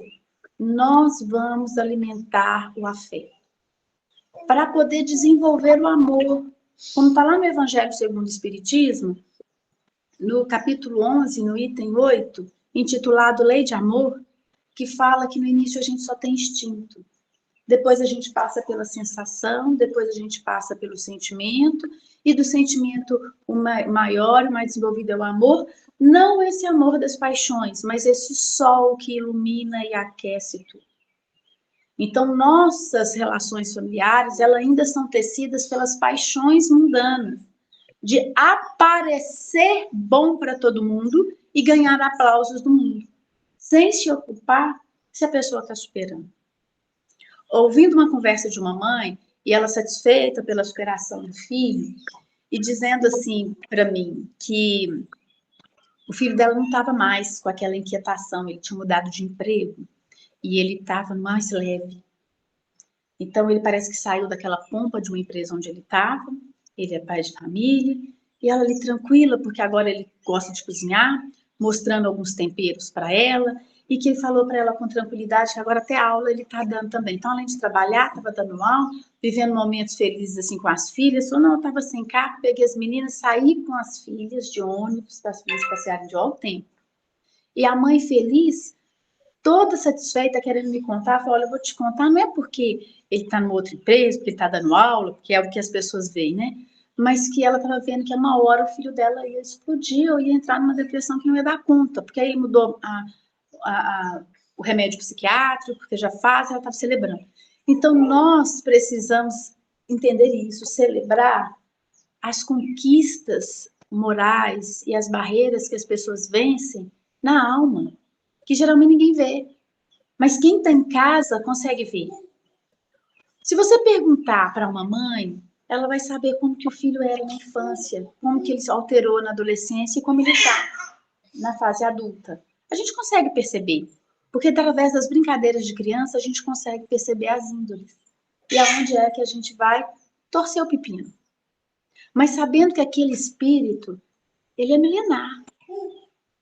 nós vamos alimentar o afeto. Para poder desenvolver o amor. Como está lá no Evangelho segundo o Espiritismo, no capítulo 11, no item 8, intitulado Lei de Amor, que fala que no início a gente só tem instinto. Depois a gente passa pela sensação, depois a gente passa pelo sentimento, e do sentimento o maior e mais desenvolvido é o amor, não esse amor das paixões, mas esse sol que ilumina e aquece tudo. Então, nossas relações familiares, elas ainda são tecidas pelas paixões mundanas, de aparecer bom para todo mundo e ganhar aplausos do mundo, sem se ocupar se a pessoa está superando. ouvindo uma conversa de uma mãe, e ela satisfeita pela superação do filho, e dizendo assim para mim que o filho dela não estava mais com aquela inquietação, ele tinha mudado de emprego, e ele estava mais leve. Então, ele parece que saiu daquela pompa de uma empresa onde ele estava, ele é pai de família, e ela ali tranquila, porque agora ele gosta de cozinhar, mostrando alguns temperos para ela, e que ele falou para ela com tranquilidade que agora até aula ele está dando também. Então, além de trabalhar, estava dando aula, vivendo momentos felizes assim com as filhas. Falou, não, eu estava sem carro, peguei as meninas, saí com as filhas de ônibus, para as filhas passearem de ao tempo. E a mãe feliz, toda satisfeita, querendo me contar, falou, olha, eu vou te contar, não é porque ele está no outro empresa, porque ele está dando aula, porque é o que as pessoas veem, né? Mas que ela estava vendo que uma hora o filho dela ia explodir ou ia entrar numa depressão que não ia dar conta, porque aí ele mudou o remédio psiquiátrico, porque já faz, ela estava celebrando. Então, nós precisamos entender isso, celebrar as conquistas morais e as barreiras que as pessoas vencem na alma, que geralmente ninguém vê. Mas quem está em casa consegue ver. Se você perguntar para uma mãe, ela vai saber como que o filho era na infância, como que ele se alterou na adolescência e como ele está na fase adulta. A gente consegue perceber, porque através das brincadeiras de criança a gente consegue perceber as índoles. E aonde é que a gente vai torcer o pepino. Mas sabendo que aquele espírito, ele é milenar.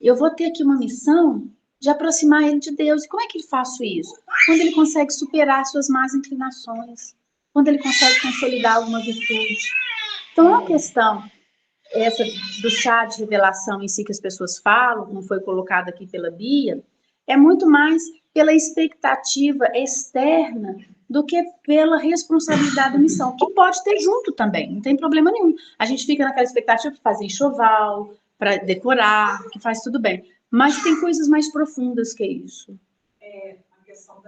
Eu vou ter aqui uma missão de aproximar ele de Deus. E como é que ele faço isso? Quando ele consegue superar suas más inclinações, quando ele consegue consolidar alguma virtude. Então, a questão essa do chá de revelação em si que as pessoas falam, como foi colocado aqui pela Bia, é muito mais pela expectativa externa do que pela responsabilidade da missão, que pode ter junto também, não tem problema nenhum. A gente fica naquela expectativa de fazer enxoval, para decorar, que faz tudo bem. Mas tem coisas mais profundas que isso. A questão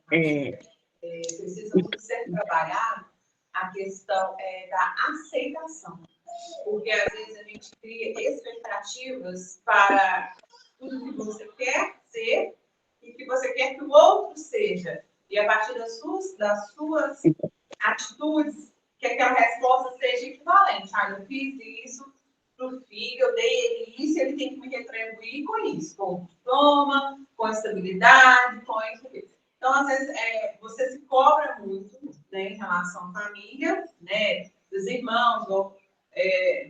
precisa muito ser trabalhada a questão da aceitação. Porque às vezes a gente cria expectativas para tudo que você quer ser e que você quer que o outro seja. E a partir das suas atitudes, que aquela resposta seja equivalente. Eu fiz isso para o filho, eu dei ele isso, ele tem que me retribuir com isso, com diploma, com estabilidade, com isso. Então, às vezes, você se cobra muito, né, em relação à família, né, dos irmãos, ou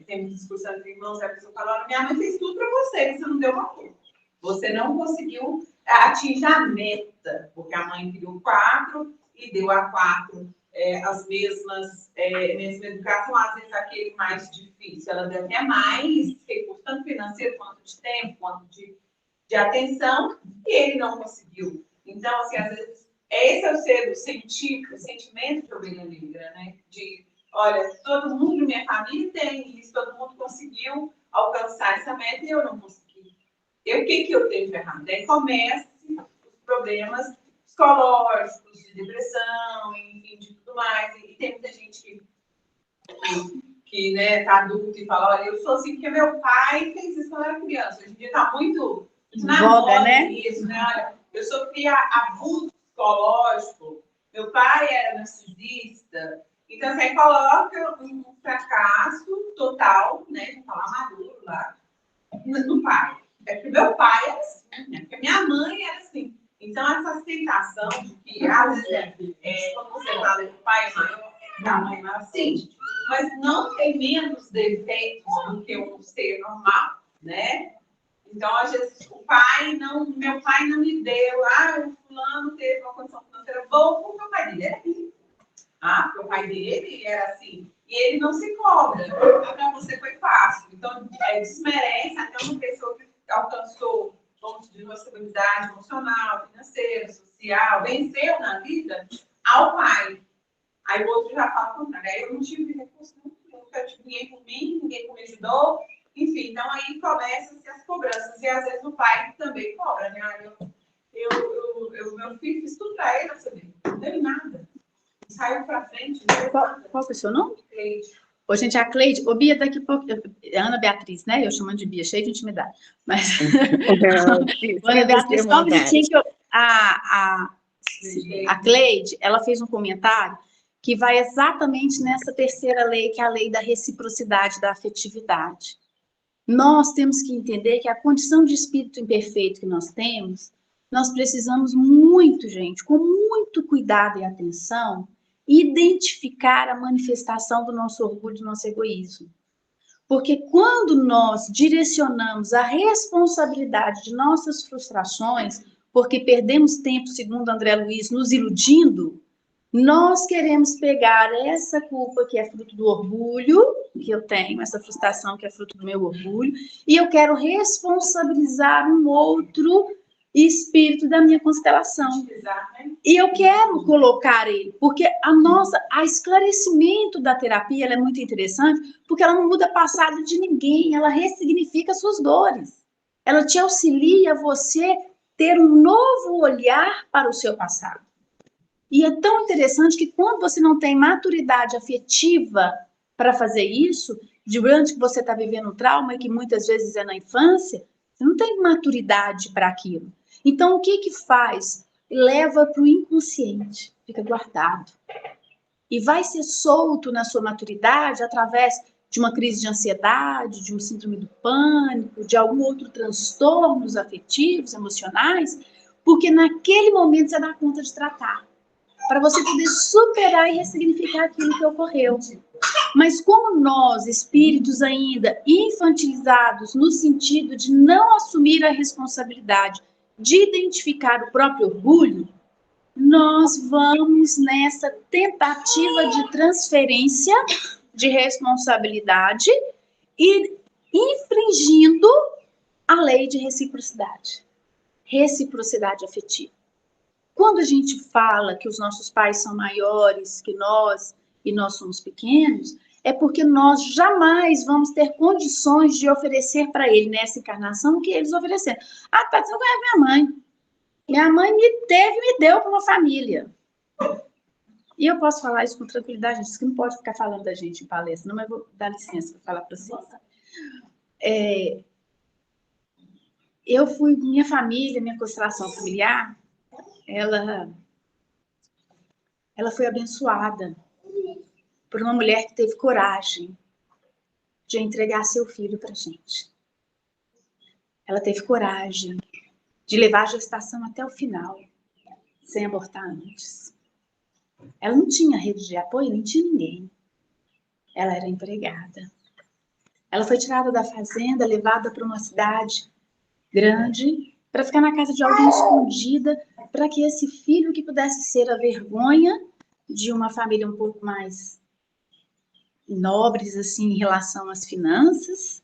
tem muita discussão entre irmãos, e a pessoa fala, minha mãe fez tudo para você não deu valor. Você não conseguiu atingir a meta, porque a mãe criou 4 e deu a 4 as mesmas mesma educação, às vezes aquele mais difícil, ela deu até mais recurso, tanto financeiro, quanto de tempo, quanto de atenção, e ele não conseguiu. Então, assim, às vezes, esse é o sentimento de ovelha negra, né? De, olha, todo mundo na minha família tem isso, todo mundo conseguiu alcançar essa meta e eu não consegui. O que eu tenho de errado? Daí começam os problemas psicológicos, de depressão, enfim, de tudo mais. E tem muita gente que né, tá adulto e fala, olha, eu sou assim porque meu pai fez isso quando eu era criança. Hoje em dia tá muito na moda, né? Isso, né? Olha, eu sofri abuso psicológico, meu pai era narcisista. Então, você coloca um fracasso total, né? Falar maduro lá, no pai. É que meu pai era assim, né? Porque minha mãe era assim. Então, essa aceitação de que, às vezes, quando você fala que o pai é maior, a mãe é maior, sim, mas não tem menos defeitos do que um ser normal, né? Então, às vezes, meu pai não me deu, o fulano teve uma condição financeira boa, porque o meu pai dele era rico. Porque o pai dele era assim. E ele não se cobra. Para você foi fácil. Então, desmerece até uma pessoa que alcançou, vamos dizer, uma estabilidade emocional, financeira, social, venceu na vida ao pai. Aí o outro já fala o contrário. Aí eu não tive recurso nenhum, nunca tive ninguém por mim, ninguém me ajudou. Enfim, então aí começam-se as cobranças. E às vezes o pai também cobra, né? Meu filho fez tudo para ele, não deu nada. Saiu para frente. Qual é o seu nome? Cleide. Ô, gente, a Cleide, Bia, daqui a pouco, Ana Beatriz, né? Eu chamando de Bia, cheia de intimidade. Mas, Ana Beatriz, só um minutinho que A Cleide, ela fez um comentário que vai exatamente nessa terceira lei, que é a lei da reciprocidade, da afetividade. Nós temos que entender que a condição de espírito imperfeito que nós temos, nós precisamos muito, gente, com muito cuidado e atenção, identificar a manifestação do nosso orgulho, do nosso egoísmo. Porque quando nós direcionamos a responsabilidade de nossas frustrações, porque perdemos tempo, segundo André Luiz, nos iludindo, nós queremos pegar essa culpa que é fruto do orgulho que eu tenho, essa frustração que é fruto do meu orgulho, e eu quero responsabilizar um outro espírito da minha constelação. E eu quero colocar ele, porque a esclarecimento da terapia ela é muito interessante, porque ela não muda passado de ninguém, ela ressignifica suas dores. Ela te auxilia a você ter um novo olhar para o seu passado. E é tão interessante que quando você não tem maturidade afetiva para fazer isso, durante que você está vivendo um trauma, e que muitas vezes é na infância, você não tem maturidade para aquilo. Então, o que faz? Leva para o inconsciente, fica guardado. E vai ser solto na sua maturidade através de uma crise de ansiedade, de um síndrome do pânico, de algum outro transtornos afetivos, emocionais, porque naquele momento você dá conta de tratar, para você poder superar e ressignificar aquilo que ocorreu. Mas como nós, espíritos ainda infantilizados, no sentido de não assumir a responsabilidade de identificar o próprio orgulho, nós vamos nessa tentativa de transferência de responsabilidade e infringindo a lei de reciprocidade afetiva. Quando a gente fala que os nossos pais são maiores que nós e nós somos pequenos, é porque nós jamais vamos ter condições de oferecer para ele nessa encarnação o que eles ofereceram. Ah, pode ser minha mãe. Minha mãe me deu para uma família. E eu posso falar isso com tranquilidade, gente, que não pode ficar falando da gente em palestra, não, mas vou dar licença para falar para vocês. Minha família, minha constelação familiar, ela foi abençoada por uma mulher que teve coragem de entregar seu filho para a gente. Ela teve coragem de levar a gestação até o final, sem abortar antes. Ela não tinha rede de apoio, não tinha ninguém. Ela era empregada. Ela foi tirada da fazenda, levada para uma cidade grande, para ficar na casa de alguém escondida, para que esse filho, que pudesse ser a vergonha de uma família um pouco mais nobres, assim, em relação às finanças,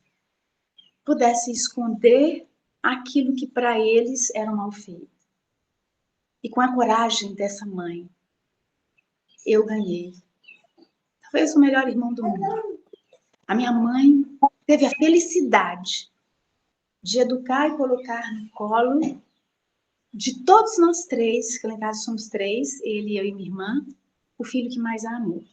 pudesse esconder aquilo que para eles era um mal feito. E com a coragem dessa mãe, eu ganhei. Talvez o melhor irmão do mundo. A minha mãe teve a felicidade de educar e colocar no colo de todos nós três, que lá em casa somos três, ele, eu e minha irmã, o filho que mais a amou.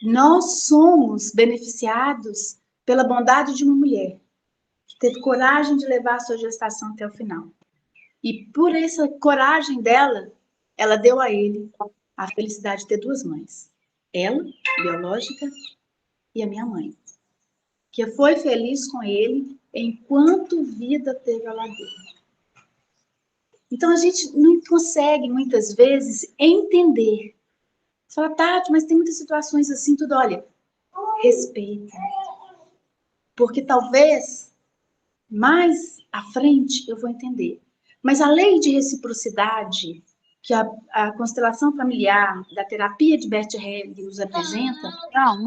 Nós somos beneficiados pela bondade de uma mulher que teve coragem de levar a sua gestação até o final. E por essa coragem dela, ela deu a ele a felicidade de ter duas mães. Ela, biológica, e a minha mãe, que foi feliz com ele enquanto vida teve ao lado dele. Então, a gente não consegue, muitas vezes, entender. Você fala, Tati, mas tem muitas situações assim, tudo, olha, respeita. Porque talvez, mais à frente, eu vou entender. Mas a lei de reciprocidade, que a constelação familiar da terapia de Bert Helling nos apresenta,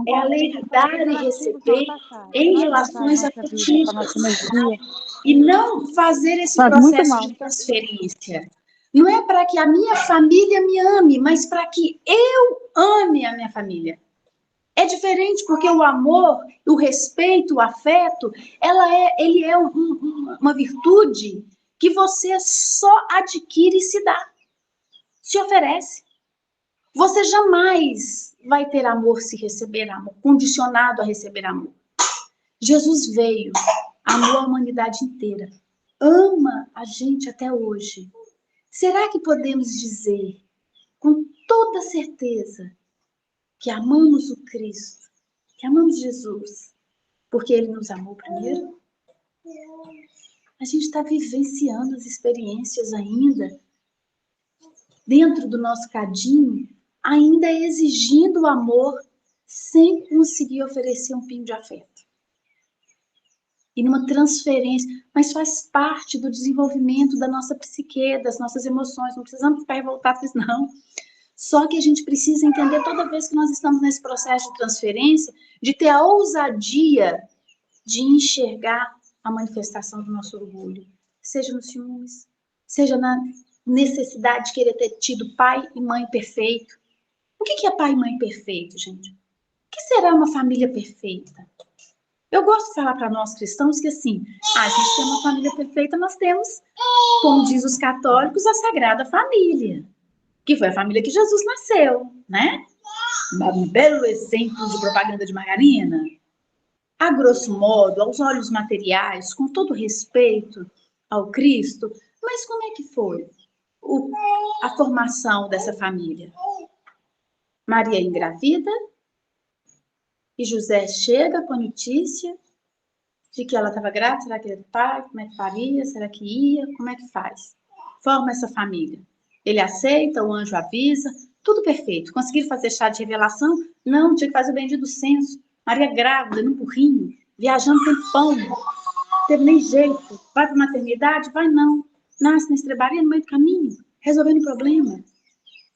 é a lei de dar e receber em relações afetivas. E não fazer esse processo de transferência. Não é para que a minha família me ame, mas para que eu ame a minha família. É diferente, porque o amor, o respeito, o afeto, ele é uma virtude que você só adquire e se dá. Se oferece. Você jamais vai ter amor se receber amor, condicionado a receber amor. Jesus veio, amou a humanidade inteira, ama a gente até hoje, Será que podemos dizer com toda certeza que amamos o Cristo, que amamos Jesus, porque Ele nos amou primeiro? A gente está vivenciando as experiências ainda, dentro do nosso cadinho, ainda exigindo o amor, sem conseguir oferecer um pingo de afeto. E numa transferência, mas faz parte do desenvolvimento da nossa psique, das nossas emoções, não precisamos ficar revoltados, não. Só que a gente precisa entender, toda vez que nós estamos nesse processo de transferência, de ter a ousadia de enxergar a manifestação do nosso orgulho, seja nos ciúmes, seja na necessidade de querer ter tido pai e mãe perfeito. O que é pai e mãe perfeito, gente? O que será uma família perfeita? Eu gosto de falar para nós cristãos que assim, a gente tem uma família perfeita, nós temos, como diz os católicos, a Sagrada Família, que foi a família que Jesus nasceu, né? Um belo exemplo de propaganda de margarina. A grosso modo, aos olhos materiais, com todo respeito ao Cristo, mas como é que foi a formação dessa família? Maria engravida e José chega com a notícia de que ela estava grávida. Será que ele é pai? Como é que faria? Será que ia? Como é que faz? Forma essa família. Ele aceita, o anjo avisa, tudo perfeito. Conseguiram fazer chá de revelação? Não, tinha que fazer o bendito censo. Maria grávida, num burrinho, viajando sem pão. Teve nem jeito. Vai para a maternidade? Vai não. Nasce na estrebaria no meio do caminho, resolvendo o problema.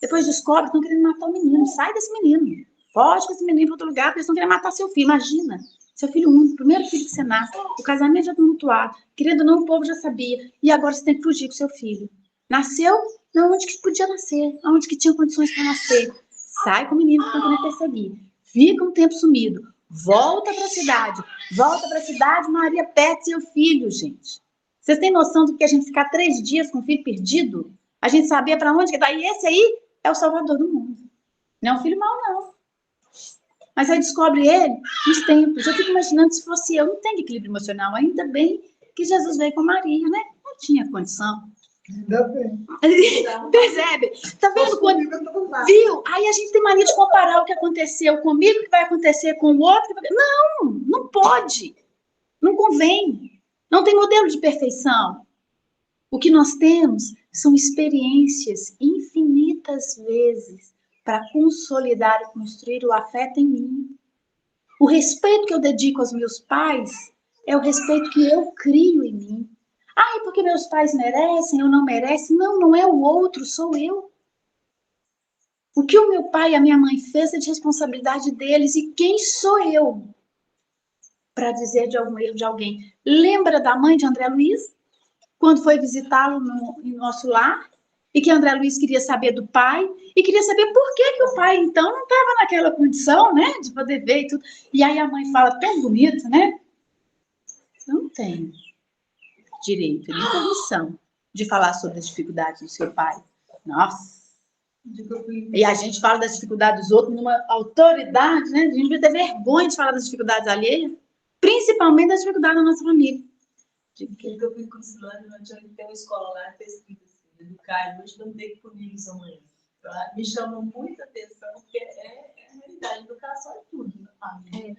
Depois descobre que estão querendo matar o menino. Sai desse menino. Foge com esse menino para outro lugar, porque eles estão querendo matar seu filho. Imagina, seu filho único, primeiro filho que você nasce, o casamento já tumultuado, querendo ou não, o povo já sabia. E agora você tem que fugir com seu filho. Nasceu onde que podia nascer, onde que tinha condições para nascer. Sai com o menino que estão querendo perseguir. Fica um tempo sumido. Volta para a cidade, Maria perde seu filho, gente. Vocês têm noção do que a gente ficar 3 dias com o filho perdido? A gente sabia para onde que tá. E esse aí é o salvador do mundo. Não é um filho mau, não. Mas aí descobre ele nos tempos. Eu fico imaginando se fosse eu. Não tem equilíbrio emocional. Ainda bem que Jesus veio com Maria, né? Não tinha condição. Ainda bem. Percebe? Tá vendo quando... Viu? Aí a gente tem mania de comparar o que aconteceu comigo, o que vai acontecer com o outro. Não, não pode. Não convém. Não tem modelo de perfeição. O que nós temos são experiências infinitas vezes para consolidar e construir o afeto em mim. O respeito que eu dedico aos meus pais é o respeito que eu crio em mim. Ah, é porque meus pais merecem ou não merecem? Não, não é o outro, sou eu. O que o meu pai e a minha mãe fez é de responsabilidade deles. E quem sou eu para dizer de algum erro de alguém? Lembra da mãe de André Luiz? Quando foi visitá-lo no nosso lar? E que André Luiz queria saber do pai? E queria saber por que o pai, então, não estava naquela condição, né? De poder ver e tudo. E aí a mãe fala tão bonito, né? Não tem direito nem permissão de falar sobre as dificuldades do seu pai. Nossa! E a gente fala das dificuldades dos outros numa autoridade, né? A gente devia ter vergonha de falar das dificuldades alheias, principalmente das dificuldades da nossa família. Eu fui consulando, não tinha que ter uma escola lá, pesquisa, assim, educar, hoje não tem comigo sua mãe. Me chamou muita atenção, porque é a realidade, educação é tudo na família.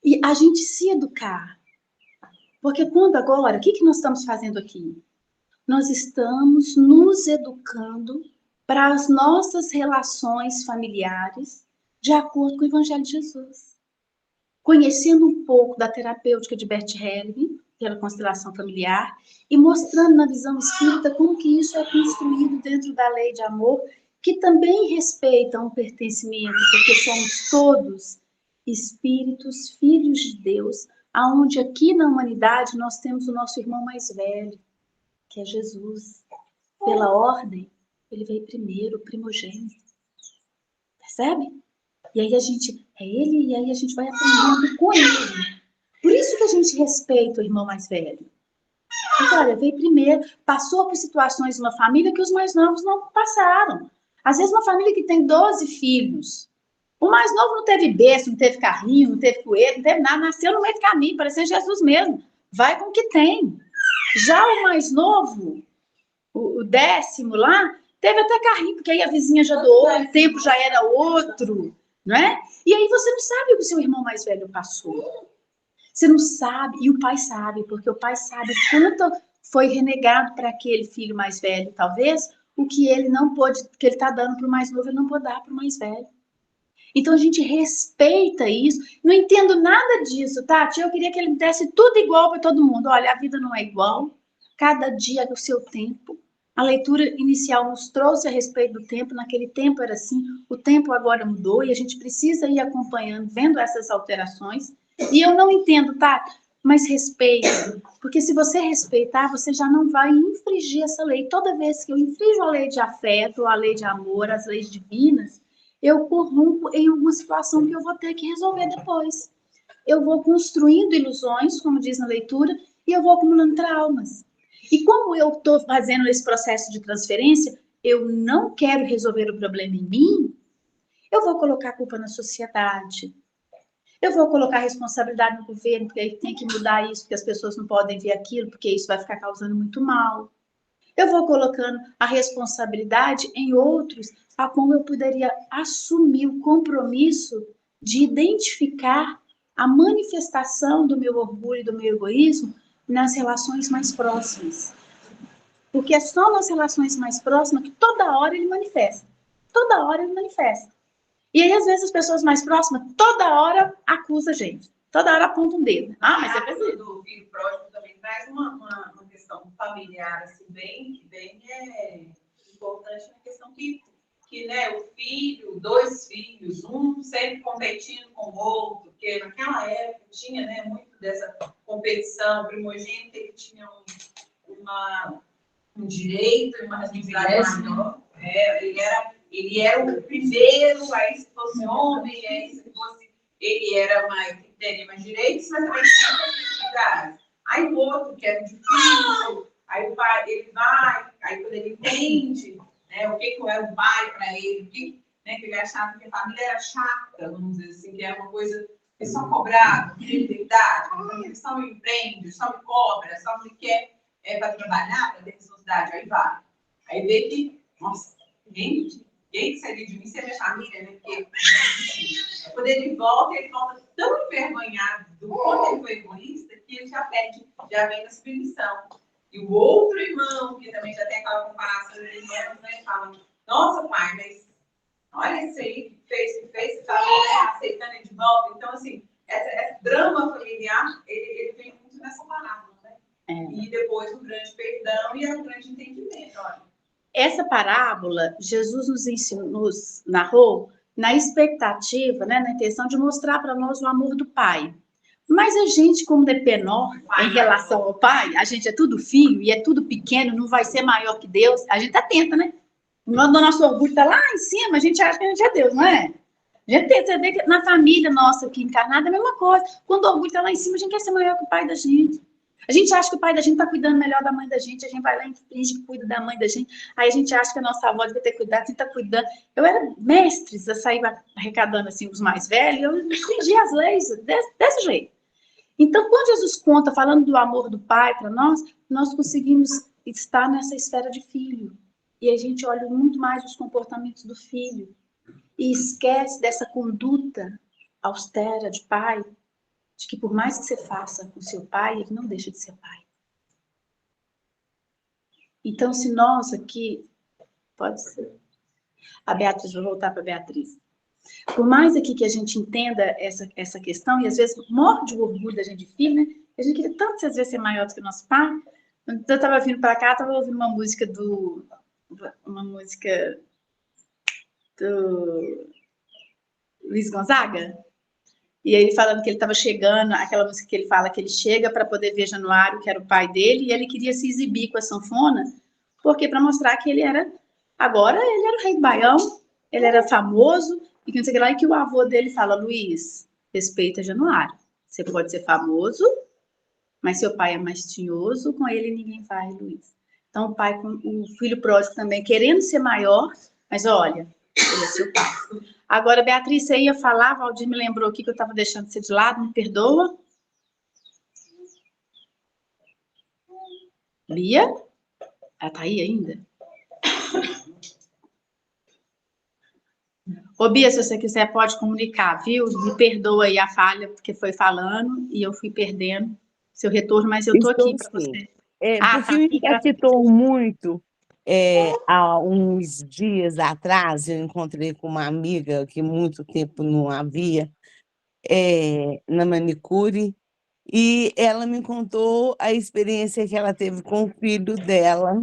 E a gente se educar. Porque quando agora, o que nós estamos fazendo aqui? Nós estamos nos educando para as nossas relações familiares de acordo com o Evangelho de Jesus. Conhecendo um pouco da terapêutica de Bert Helling, pela constelação familiar, e mostrando na visão espírita como que isso é construído dentro da lei de amor, que também respeita um pertencimento, porque somos todos espíritos, filhos de Deus, aonde aqui na humanidade nós temos o nosso irmão mais velho, que é Jesus. Pela ordem, ele veio primeiro, primogênito. Percebe? E aí a gente, é ele, e aí a gente vai aprendendo com ele. Por isso que a gente respeita o irmão mais velho. Mas olha, veio primeiro, passou por situações numa família que os mais novos não passaram. Às vezes uma família que tem 12 filhos. O mais novo não teve berço, não teve carrinho, não teve coelho, não teve nada, nasceu no meio do caminho, parecendo Jesus mesmo. Vai com o que tem. Já o mais novo, o 10º lá, teve até carrinho, porque aí a vizinha já doou, o tempo já era outro, não é? E aí você não sabe o que o seu irmão mais velho passou. Você não sabe, e o pai sabe, porque o pai sabe quanto foi renegado para aquele filho mais velho, talvez, o que ele não pôde, que ele está dando para o mais novo, ele não pode dar para o mais velho. Então a gente respeita isso. Não entendo nada disso, Tati. Eu queria que ele desse tudo igual para todo mundo. Olha, a vida não é igual. Cada dia é o seu tempo. A leitura inicial nos trouxe a respeito do tempo. Naquele tempo era assim. O tempo agora mudou e a gente precisa ir acompanhando, vendo essas alterações. E eu não entendo, Tati, mas respeita. Porque se você respeitar, você já não vai infringir essa lei. Toda vez que eu infringo a lei de afeto, a lei de amor, as leis divinas, eu corrompo em alguma situação que eu vou ter que resolver depois. Eu vou construindo ilusões, como diz na leitura, e eu vou acumulando traumas. E como eu estou fazendo esse processo de transferência, eu não quero resolver o problema em mim, eu vou colocar a culpa na sociedade. Eu vou colocar a responsabilidade no governo, porque aí tem que mudar isso, porque as pessoas não podem ver aquilo, porque isso vai ficar causando muito mal. Eu vou colocando a responsabilidade em outros, a como eu poderia assumir o compromisso de identificar a manifestação do meu orgulho e do meu egoísmo nas relações mais próximas. Porque é só nas relações mais próximas que toda hora ele manifesta. Toda hora ele manifesta. E aí, às vezes, as pessoas mais próximas, toda hora acusam a gente. Toda hora aponta um dedo. Ah, mas é preciso. O filho pródigo também traz uma questão familiar, assim, bem importante, na questão que né, o filho, 2 filhos, um sempre competindo com o outro, porque naquela época tinha, né, muito dessa competição, o primogênito ele tinha um direito, uma responsabilidade maior. Ele era o primeiro, aí se fosse homem, aí se fosse, ele era teria mais direitos, mas também tinha responsabilidade. Aí o outro, que era difícil, aí o pai, ele vai, aí quando ele entende, né, o que era o pai para ele, né, que ele achava que a família era chata, vamos dizer assim, que era uma coisa que só cobrava, fidelidade, ele só me empreende, só me cobra, só me quer para trabalhar, para ter responsabilidade, aí vai. Aí vê que, nossa, quem seria de mim se é minha família, né? Porque quando ele volta tão envergonhado do quanto ele foi egoísta que ele já vem na submissão. E o outro irmão, que também já tem aquela comparação de irmãos, né? Fala, nossa, pai, mas olha esse aí que fez, tá, né, aceitando ele de volta. Então, assim, esse drama familiar, ele vem muito nessa parábola, né? E depois o grande perdão e o grande entendimento, olha. Essa parábola, Jesus nos narrou na expectativa, né, na intenção de mostrar para nós o amor do Pai. Mas a gente, como é menor em relação ao Pai, a gente é tudo filho e é tudo pequeno, não vai ser maior que Deus, a gente atenta, né? O nosso orgulho está lá em cima, a gente acha que a gente é Deus, não é? A gente tenta, você vê que na família nossa aqui encarnada é a mesma coisa. Quando o orgulho está lá em cima, a gente quer ser maior que o pai da gente. A gente acha que o pai da gente está cuidando melhor da mãe da gente, a gente vai lá e finge que cuida da mãe da gente, aí a gente acha que a nossa avó deve ter cuidado, a gente está cuidando. Eu era mestres a sair arrecadando assim os mais velhos, eu fingia as leis desse jeito. Então, quando Jesus conta, falando do amor do pai para nós conseguimos estar nessa esfera de filho. E a gente olha muito mais os comportamentos do filho e esquece dessa conduta austera de pai, de que por mais que você faça com seu pai, ele não deixa de ser pai. Então, se nós aqui, pode ser, a Beatriz, vou voltar para a Beatriz. Por mais aqui que a gente entenda essa questão, e às vezes morde o orgulho da gente de filho, né? A gente queria tanto, às vezes, ser maior do que o nosso pai. Então, eu estava vindo para cá, estava ouvindo uma música do Luiz Gonzaga. E aí falando que ele estava chegando, aquela música que ele fala que ele chega para poder ver Januário, que era o pai dele, e ele queria se exibir com a sanfona, porque para mostrar que ele era o rei do Baião, ele era famoso, e que não sei o que lá, e que o avô dele fala, Luiz, respeita Januário. Você pode ser famoso, mas seu pai é mais tinhoso, com ele ninguém vai, Luiz. Então o filho pródigo também querendo ser maior, mas olha, ele é seu pai. Agora, Beatriz, você ia falar, Valdir me lembrou aqui que eu estava deixando você de lado, me perdoa. Bia? Ela tá aí ainda? Ô, Bia, se você quiser, pode comunicar, viu? Me perdoa aí a falha, porque foi falando e eu fui perdendo seu retorno, mas eu tô aqui Estou para sim. você. Ah, Porque tá me aqui, graças a impactou Deus. muito. Há uns dias atrás, eu encontrei com uma amiga que muito tempo não havia, na manicure, e ela me contou a experiência que ela teve com o filho dela,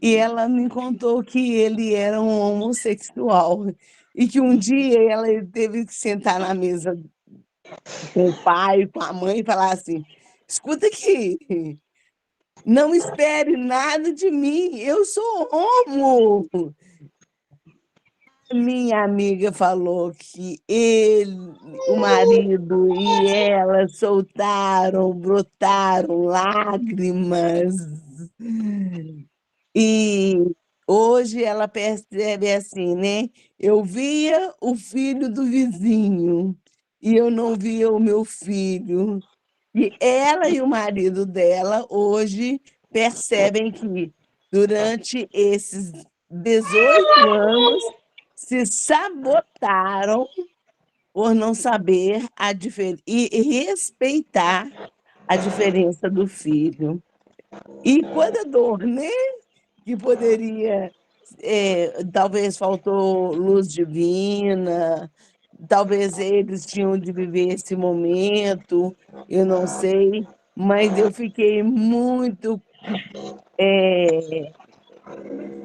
e ela me contou que ele era um homossexual, e que um dia ela teve que sentar na mesa com o pai, com a mãe, e falar assim: escuta aqui, não espere nada de mim, eu sou homo. Minha amiga falou que ele, o marido e ela soltaram, brotaram lágrimas. E hoje ela percebe assim, né? Eu via o filho do vizinho e eu não via o meu filho. E ela e o marido dela hoje percebem que durante esses 18 anos se sabotaram por não saber a e respeitar a diferença do filho. E quanta dor, né? Que poderia, talvez faltou luz divina, talvez eles tinham de viver esse momento, eu não sei, mas eh,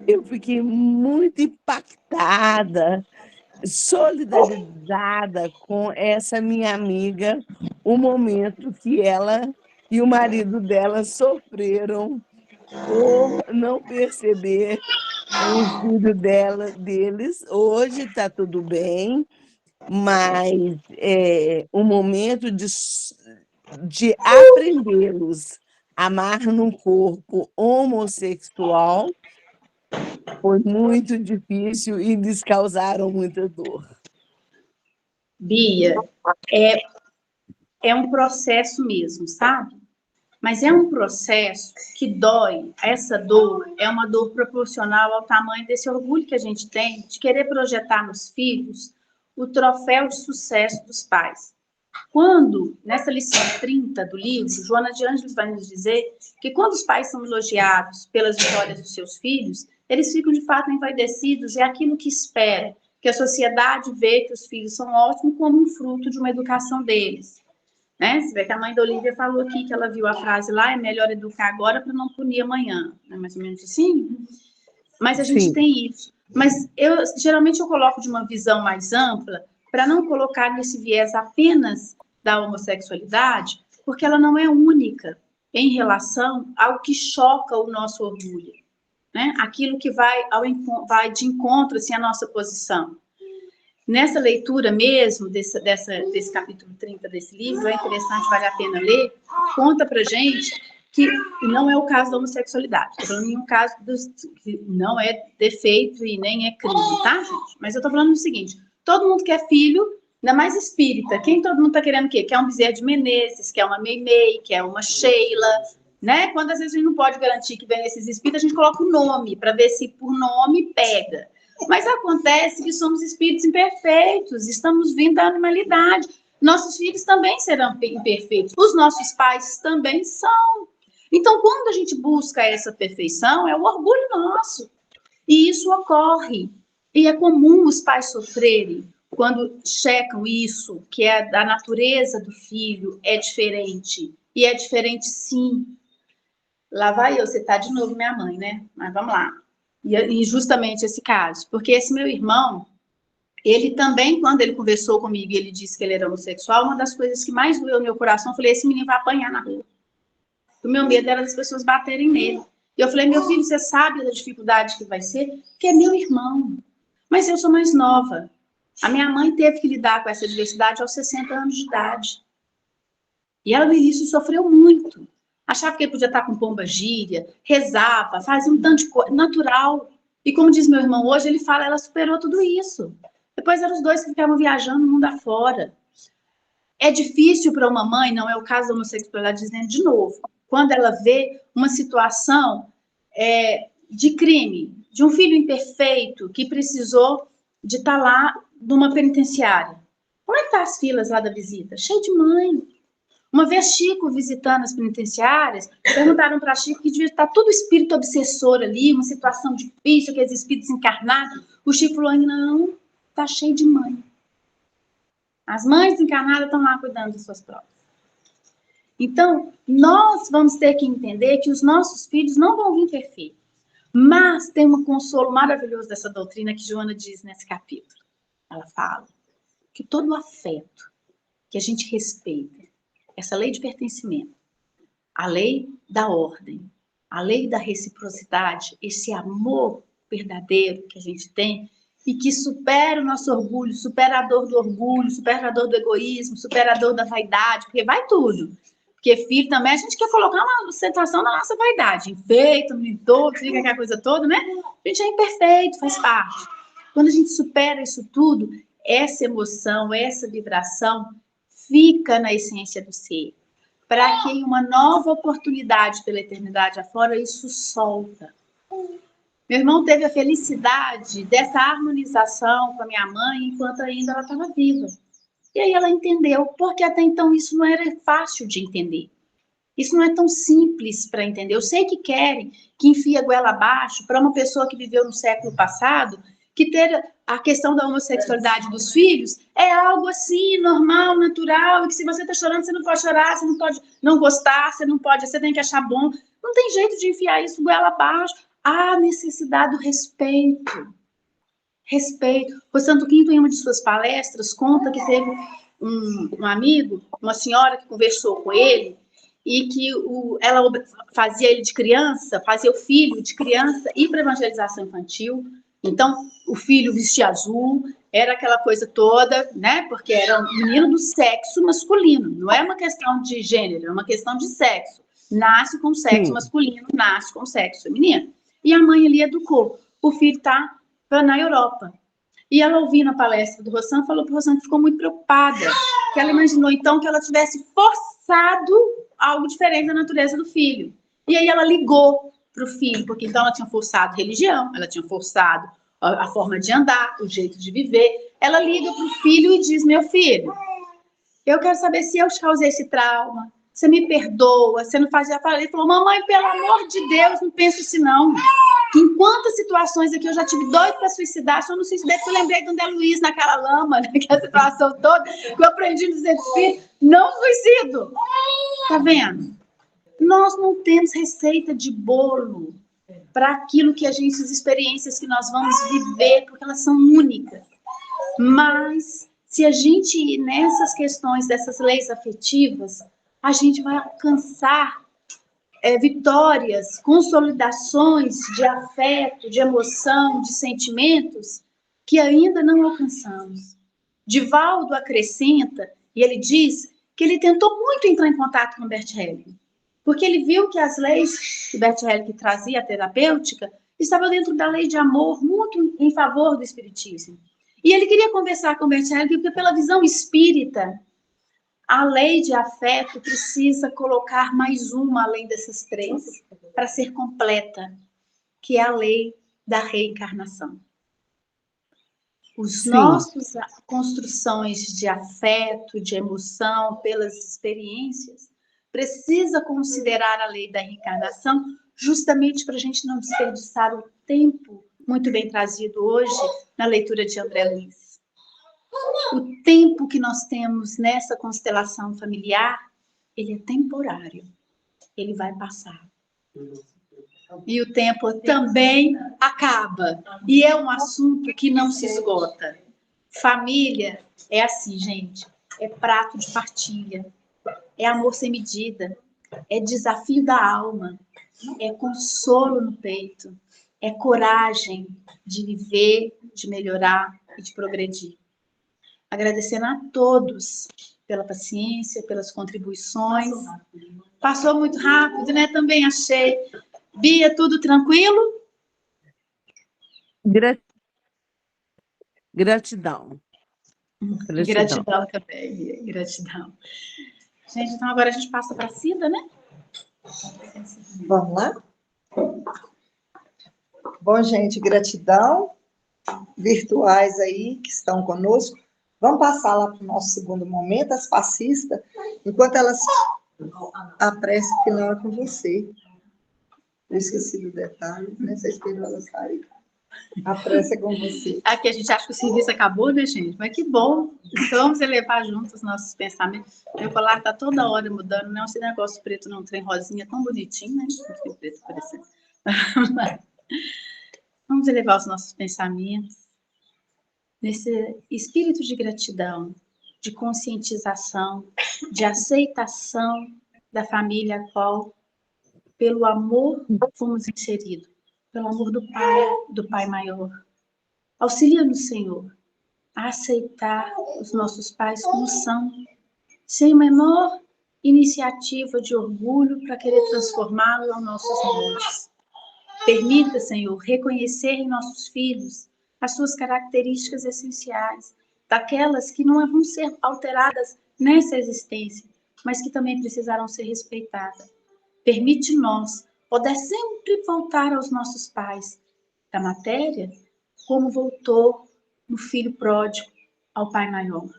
eu fiquei muito impactada, solidarizada com essa minha amiga, o momento que ela e o marido dela sofreram por não perceber o filho deles. Hoje está tudo bem, mas o momento de aprendê-los a amar num corpo homossexual foi muito difícil e lhes causaram muita dor. Bia, é um processo mesmo, sabe? Mas é um processo que dói. Essa dor é uma dor proporcional ao tamanho desse orgulho que a gente tem de querer projetar nos filhos o troféu de sucesso dos pais. Quando, nessa lição 30 do livro, Joana de Ângeles vai nos dizer que quando os pais são elogiados pelas vitórias dos seus filhos, eles ficam de fato envaidecidos, é aquilo que espera, que a sociedade vê que os filhos são ótimos como um fruto de uma educação deles. Né? Você vê que a mãe da Olivia falou aqui que ela viu a frase lá, é melhor educar agora para não punir amanhã. Não é mais ou menos assim? Mas a gente Sim. tem isso. Mas geralmente eu coloco de uma visão mais ampla para não colocar nesse viés apenas da homossexualidade, porque ela não é única em relação ao que choca o nosso orgulho, né? Aquilo que vai de encontro assim, à nossa posição. Nessa leitura mesmo, desse capítulo 30 desse livro, é interessante, vale a pena ler, conta pra gente que não é o caso da homossexualidade. Estou falando em um caso que não é defeito e nem é crime, tá, gente? Mas eu estou falando o seguinte, todo mundo quer filho, ainda mais espírita. Quem todo mundo está querendo o quê? Quer um Bezerra de Menezes, quer uma Meimei, quer uma Sheila, né? Quando às vezes a gente não pode garantir que venha esses espíritos, a gente coloca o nome, para ver se por nome pega. Mas acontece que somos espíritos imperfeitos, estamos vindo da animalidade. Nossos filhos também serão imperfeitos, os nossos pais também são. Então, quando a gente busca essa perfeição, é o orgulho nosso. E isso ocorre. E é comum os pais sofrerem quando checam isso, que é da natureza do filho, é diferente. E é diferente, sim. Lá vai eu citar de novo minha mãe, né? Mas vamos lá. E justamente esse caso, porque esse meu irmão, ele também, quando ele conversou comigo e ele disse que ele era homossexual, uma das coisas que mais doeu no meu coração, eu falei, esse menino vai apanhar na rua. O meu medo era das pessoas baterem nele. E eu falei, meu filho, você sabe da dificuldade que vai ser? Porque é meu irmão. Mas eu sou mais nova. A minha mãe teve que lidar com essa diversidade aos 60 anos de idade. E ela, no início, sofreu muito. Achava que ele podia estar com pomba gíria, rezava, fazia um tanto de coisa, natural. E como diz meu irmão hoje, ele fala, ela superou tudo isso. Depois eram os dois que ficavam viajando no mundo afora. É difícil para uma mãe, não é o caso da homossexualidade, dizendo de novo, quando ela vê uma situação de crime, de um filho imperfeito que precisou de estar lá numa penitenciária. Como é que tá as filas lá da visita? Cheio de mãe. Uma vez Chico visitando as penitenciárias, perguntaram para Chico que devia estar todo espírito obsessor ali, uma situação difícil, aqueles espíritos encarnados. O Chico falou, não, tá cheio de mãe. As mães encarnadas estão lá cuidando das suas provas. Então, nós vamos ter que entender que os nossos filhos não vão vir perfeitos. Mas tem um consolo maravilhoso dessa doutrina que Joana diz nesse capítulo. Ela fala que todo o afeto que a gente respeita, essa lei de pertencimento, a lei da ordem, a lei da reciprocidade, esse amor verdadeiro que a gente tem e que supera o nosso orgulho, supera a dor do orgulho, supera a dor do egoísmo, supera a dor da vaidade, porque vai tudo. Porque filho também, a gente quer colocar uma concentração na nossa vaidade, enfeita, todo, fica aquela coisa toda, né? A gente é imperfeito, faz parte. Quando a gente supera isso tudo, essa emoção, essa vibração fica na essência do ser. Para que em uma nova oportunidade pela eternidade afora, isso solta. Meu irmão teve a felicidade dessa harmonização com a minha mãe enquanto ainda ela estava viva. E aí ela entendeu, porque até então isso não era fácil de entender. Isso não é tão simples para entender. Eu sei que querem que enfie a goela abaixo para uma pessoa que viveu no século passado, que ter a questão da homossexualidade dos filhos é algo assim, normal, natural, e que se você está chorando, você não pode chorar, você não pode não gostar, você tem que achar bom. Não tem jeito de enfiar isso goela abaixo. Há necessidade do respeito. Respeito. O Santo Quinto, em uma de suas palestras, conta que teve um amigo, uma senhora que conversou com ele, e que ela fazia ele de criança, fazia o filho de criança ir para a evangelização infantil. Então, o filho vestia azul, era aquela coisa toda, né? Porque era um menino do sexo masculino. Não é uma questão de gênero, é uma questão de sexo. Nasce com sexo masculino, nasce com sexo feminino. E a mãe ali educou. O filho está na Europa. E ela, ouvindo a palestra do Rossan, falou para o Rossan que ficou muito preocupada. Que ela imaginou, então, que ela tivesse forçado algo diferente da natureza do filho. E aí ela ligou para o filho, porque então ela tinha forçado religião, ela tinha forçado a forma de andar, o jeito de viver. Ela liga para o filho e diz, meu filho, eu quero saber se eu te causei esse trauma, você me perdoa, você não faz... Ele falou, mamãe, pelo amor de Deus, não pensa assim não. Em quantas situações aqui eu já tive doido para suicidar, só não suicidei porque eu lembrei do André Luiz naquela lama, naquela situação toda, que eu aprendi nos espíritos, não suicido. Tá vendo? Nós não temos receita de bolo para aquilo que as experiências que nós vamos viver, porque elas são únicas. Mas, se a gente ir nessas questões dessas leis afetivas, a gente vai alcançar vitórias, consolidações de afeto, de emoção, de sentimentos que ainda não alcançamos. Divaldo acrescenta, e ele diz que ele tentou muito entrar em contato com Bert Hellinger, porque ele viu que as leis que Bert Hellinger trazia, a terapêutica, estavam dentro da lei de amor, muito em favor do espiritismo. E ele queria conversar com Bert Hellinger, porque pela visão espírita, a lei de afeto precisa colocar mais uma além dessas três, para ser completa, que é a lei da reencarnação. Os nossos construções de afeto, de emoção, pelas experiências, precisa considerar a lei da reencarnação, justamente para a gente não desperdiçar o tempo, muito bem trazido hoje, na leitura de André Luiz. O tempo que nós temos nessa constelação familiar, ele é temporário, ele vai passar. E o tempo também acaba. E é um assunto que não se esgota. Família é assim, gente, é prato de partilha, é amor sem medida, é desafio da alma, é consolo no peito, é coragem de viver, de melhorar e de progredir. Agradecendo a todos pela paciência, pelas contribuições. Passou muito rápido, né? Também achei. Bia, tudo tranquilo? Gratidão. Gratidão também, Bia. Gratidão. Gente, então agora a gente passa para a Cida, né? Vamos lá? Bom, gente, gratidão. Virtuais aí que estão conosco. Vamos passar lá para o nosso segundo momento, as passistas, enquanto elas... A prece final é com você. Eu esqueci do detalhe, né? Você esperou elas saírem. A prece é com você. Aqui a gente acha que o serviço acabou, né, gente? Mas que bom. Então vamos elevar juntos os nossos pensamentos. Meu colar tá toda hora mudando, não é esse negócio preto, não, trem rosinha, tão bonitinho, né? Não tem preto parecendo. Vamos elevar os nossos pensamentos nesse espírito de gratidão, de conscientização, de aceitação da família a qual, pelo amor, fomos inseridos, pelo amor do Pai maior. Auxilia-nos, Senhor, a aceitar os nossos pais como são, sem menor iniciativa de orgulho para querer transformá-los aos nossos moldes. Permita, Senhor, reconhecer em nossos filhos as suas características essenciais, daquelas que não vão ser alteradas nessa existência, mas que também precisarão ser respeitadas. Permite-nos poder sempre voltar aos nossos pais da matéria, como voltou no filho pródigo ao Pai maior.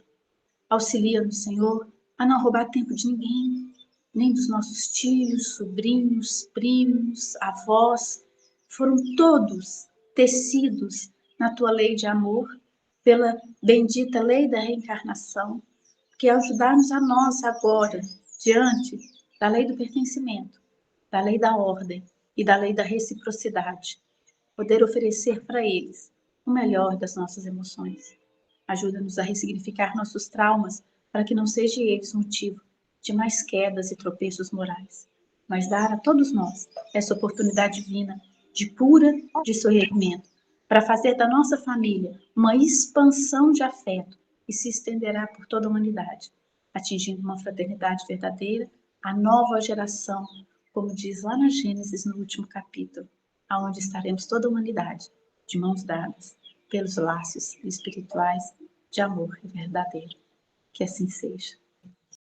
Auxilia-nos, Senhor, a não roubar tempo de ninguém, nem dos nossos tios, sobrinhos, primos, avós. Foram todos tecidos na tua lei de amor, pela bendita lei da reencarnação, que ajudar-nos a nós agora, diante da lei do pertencimento, da lei da ordem e da lei da reciprocidade, poder oferecer para eles o melhor das nossas emoções. Ajuda-nos a ressignificar nossos traumas para que não seja eles motivo de mais quedas e tropeços morais, mas dar a todos nós essa oportunidade divina de cura, de sorrimento, para fazer da nossa família uma expansão de afeto que se estenderá por toda a humanidade, atingindo uma fraternidade verdadeira, a nova geração, como diz lá na Gênesis, no último capítulo, aonde estaremos toda a humanidade, de mãos dadas, pelos laços espirituais de amor verdadeiro. Que assim seja.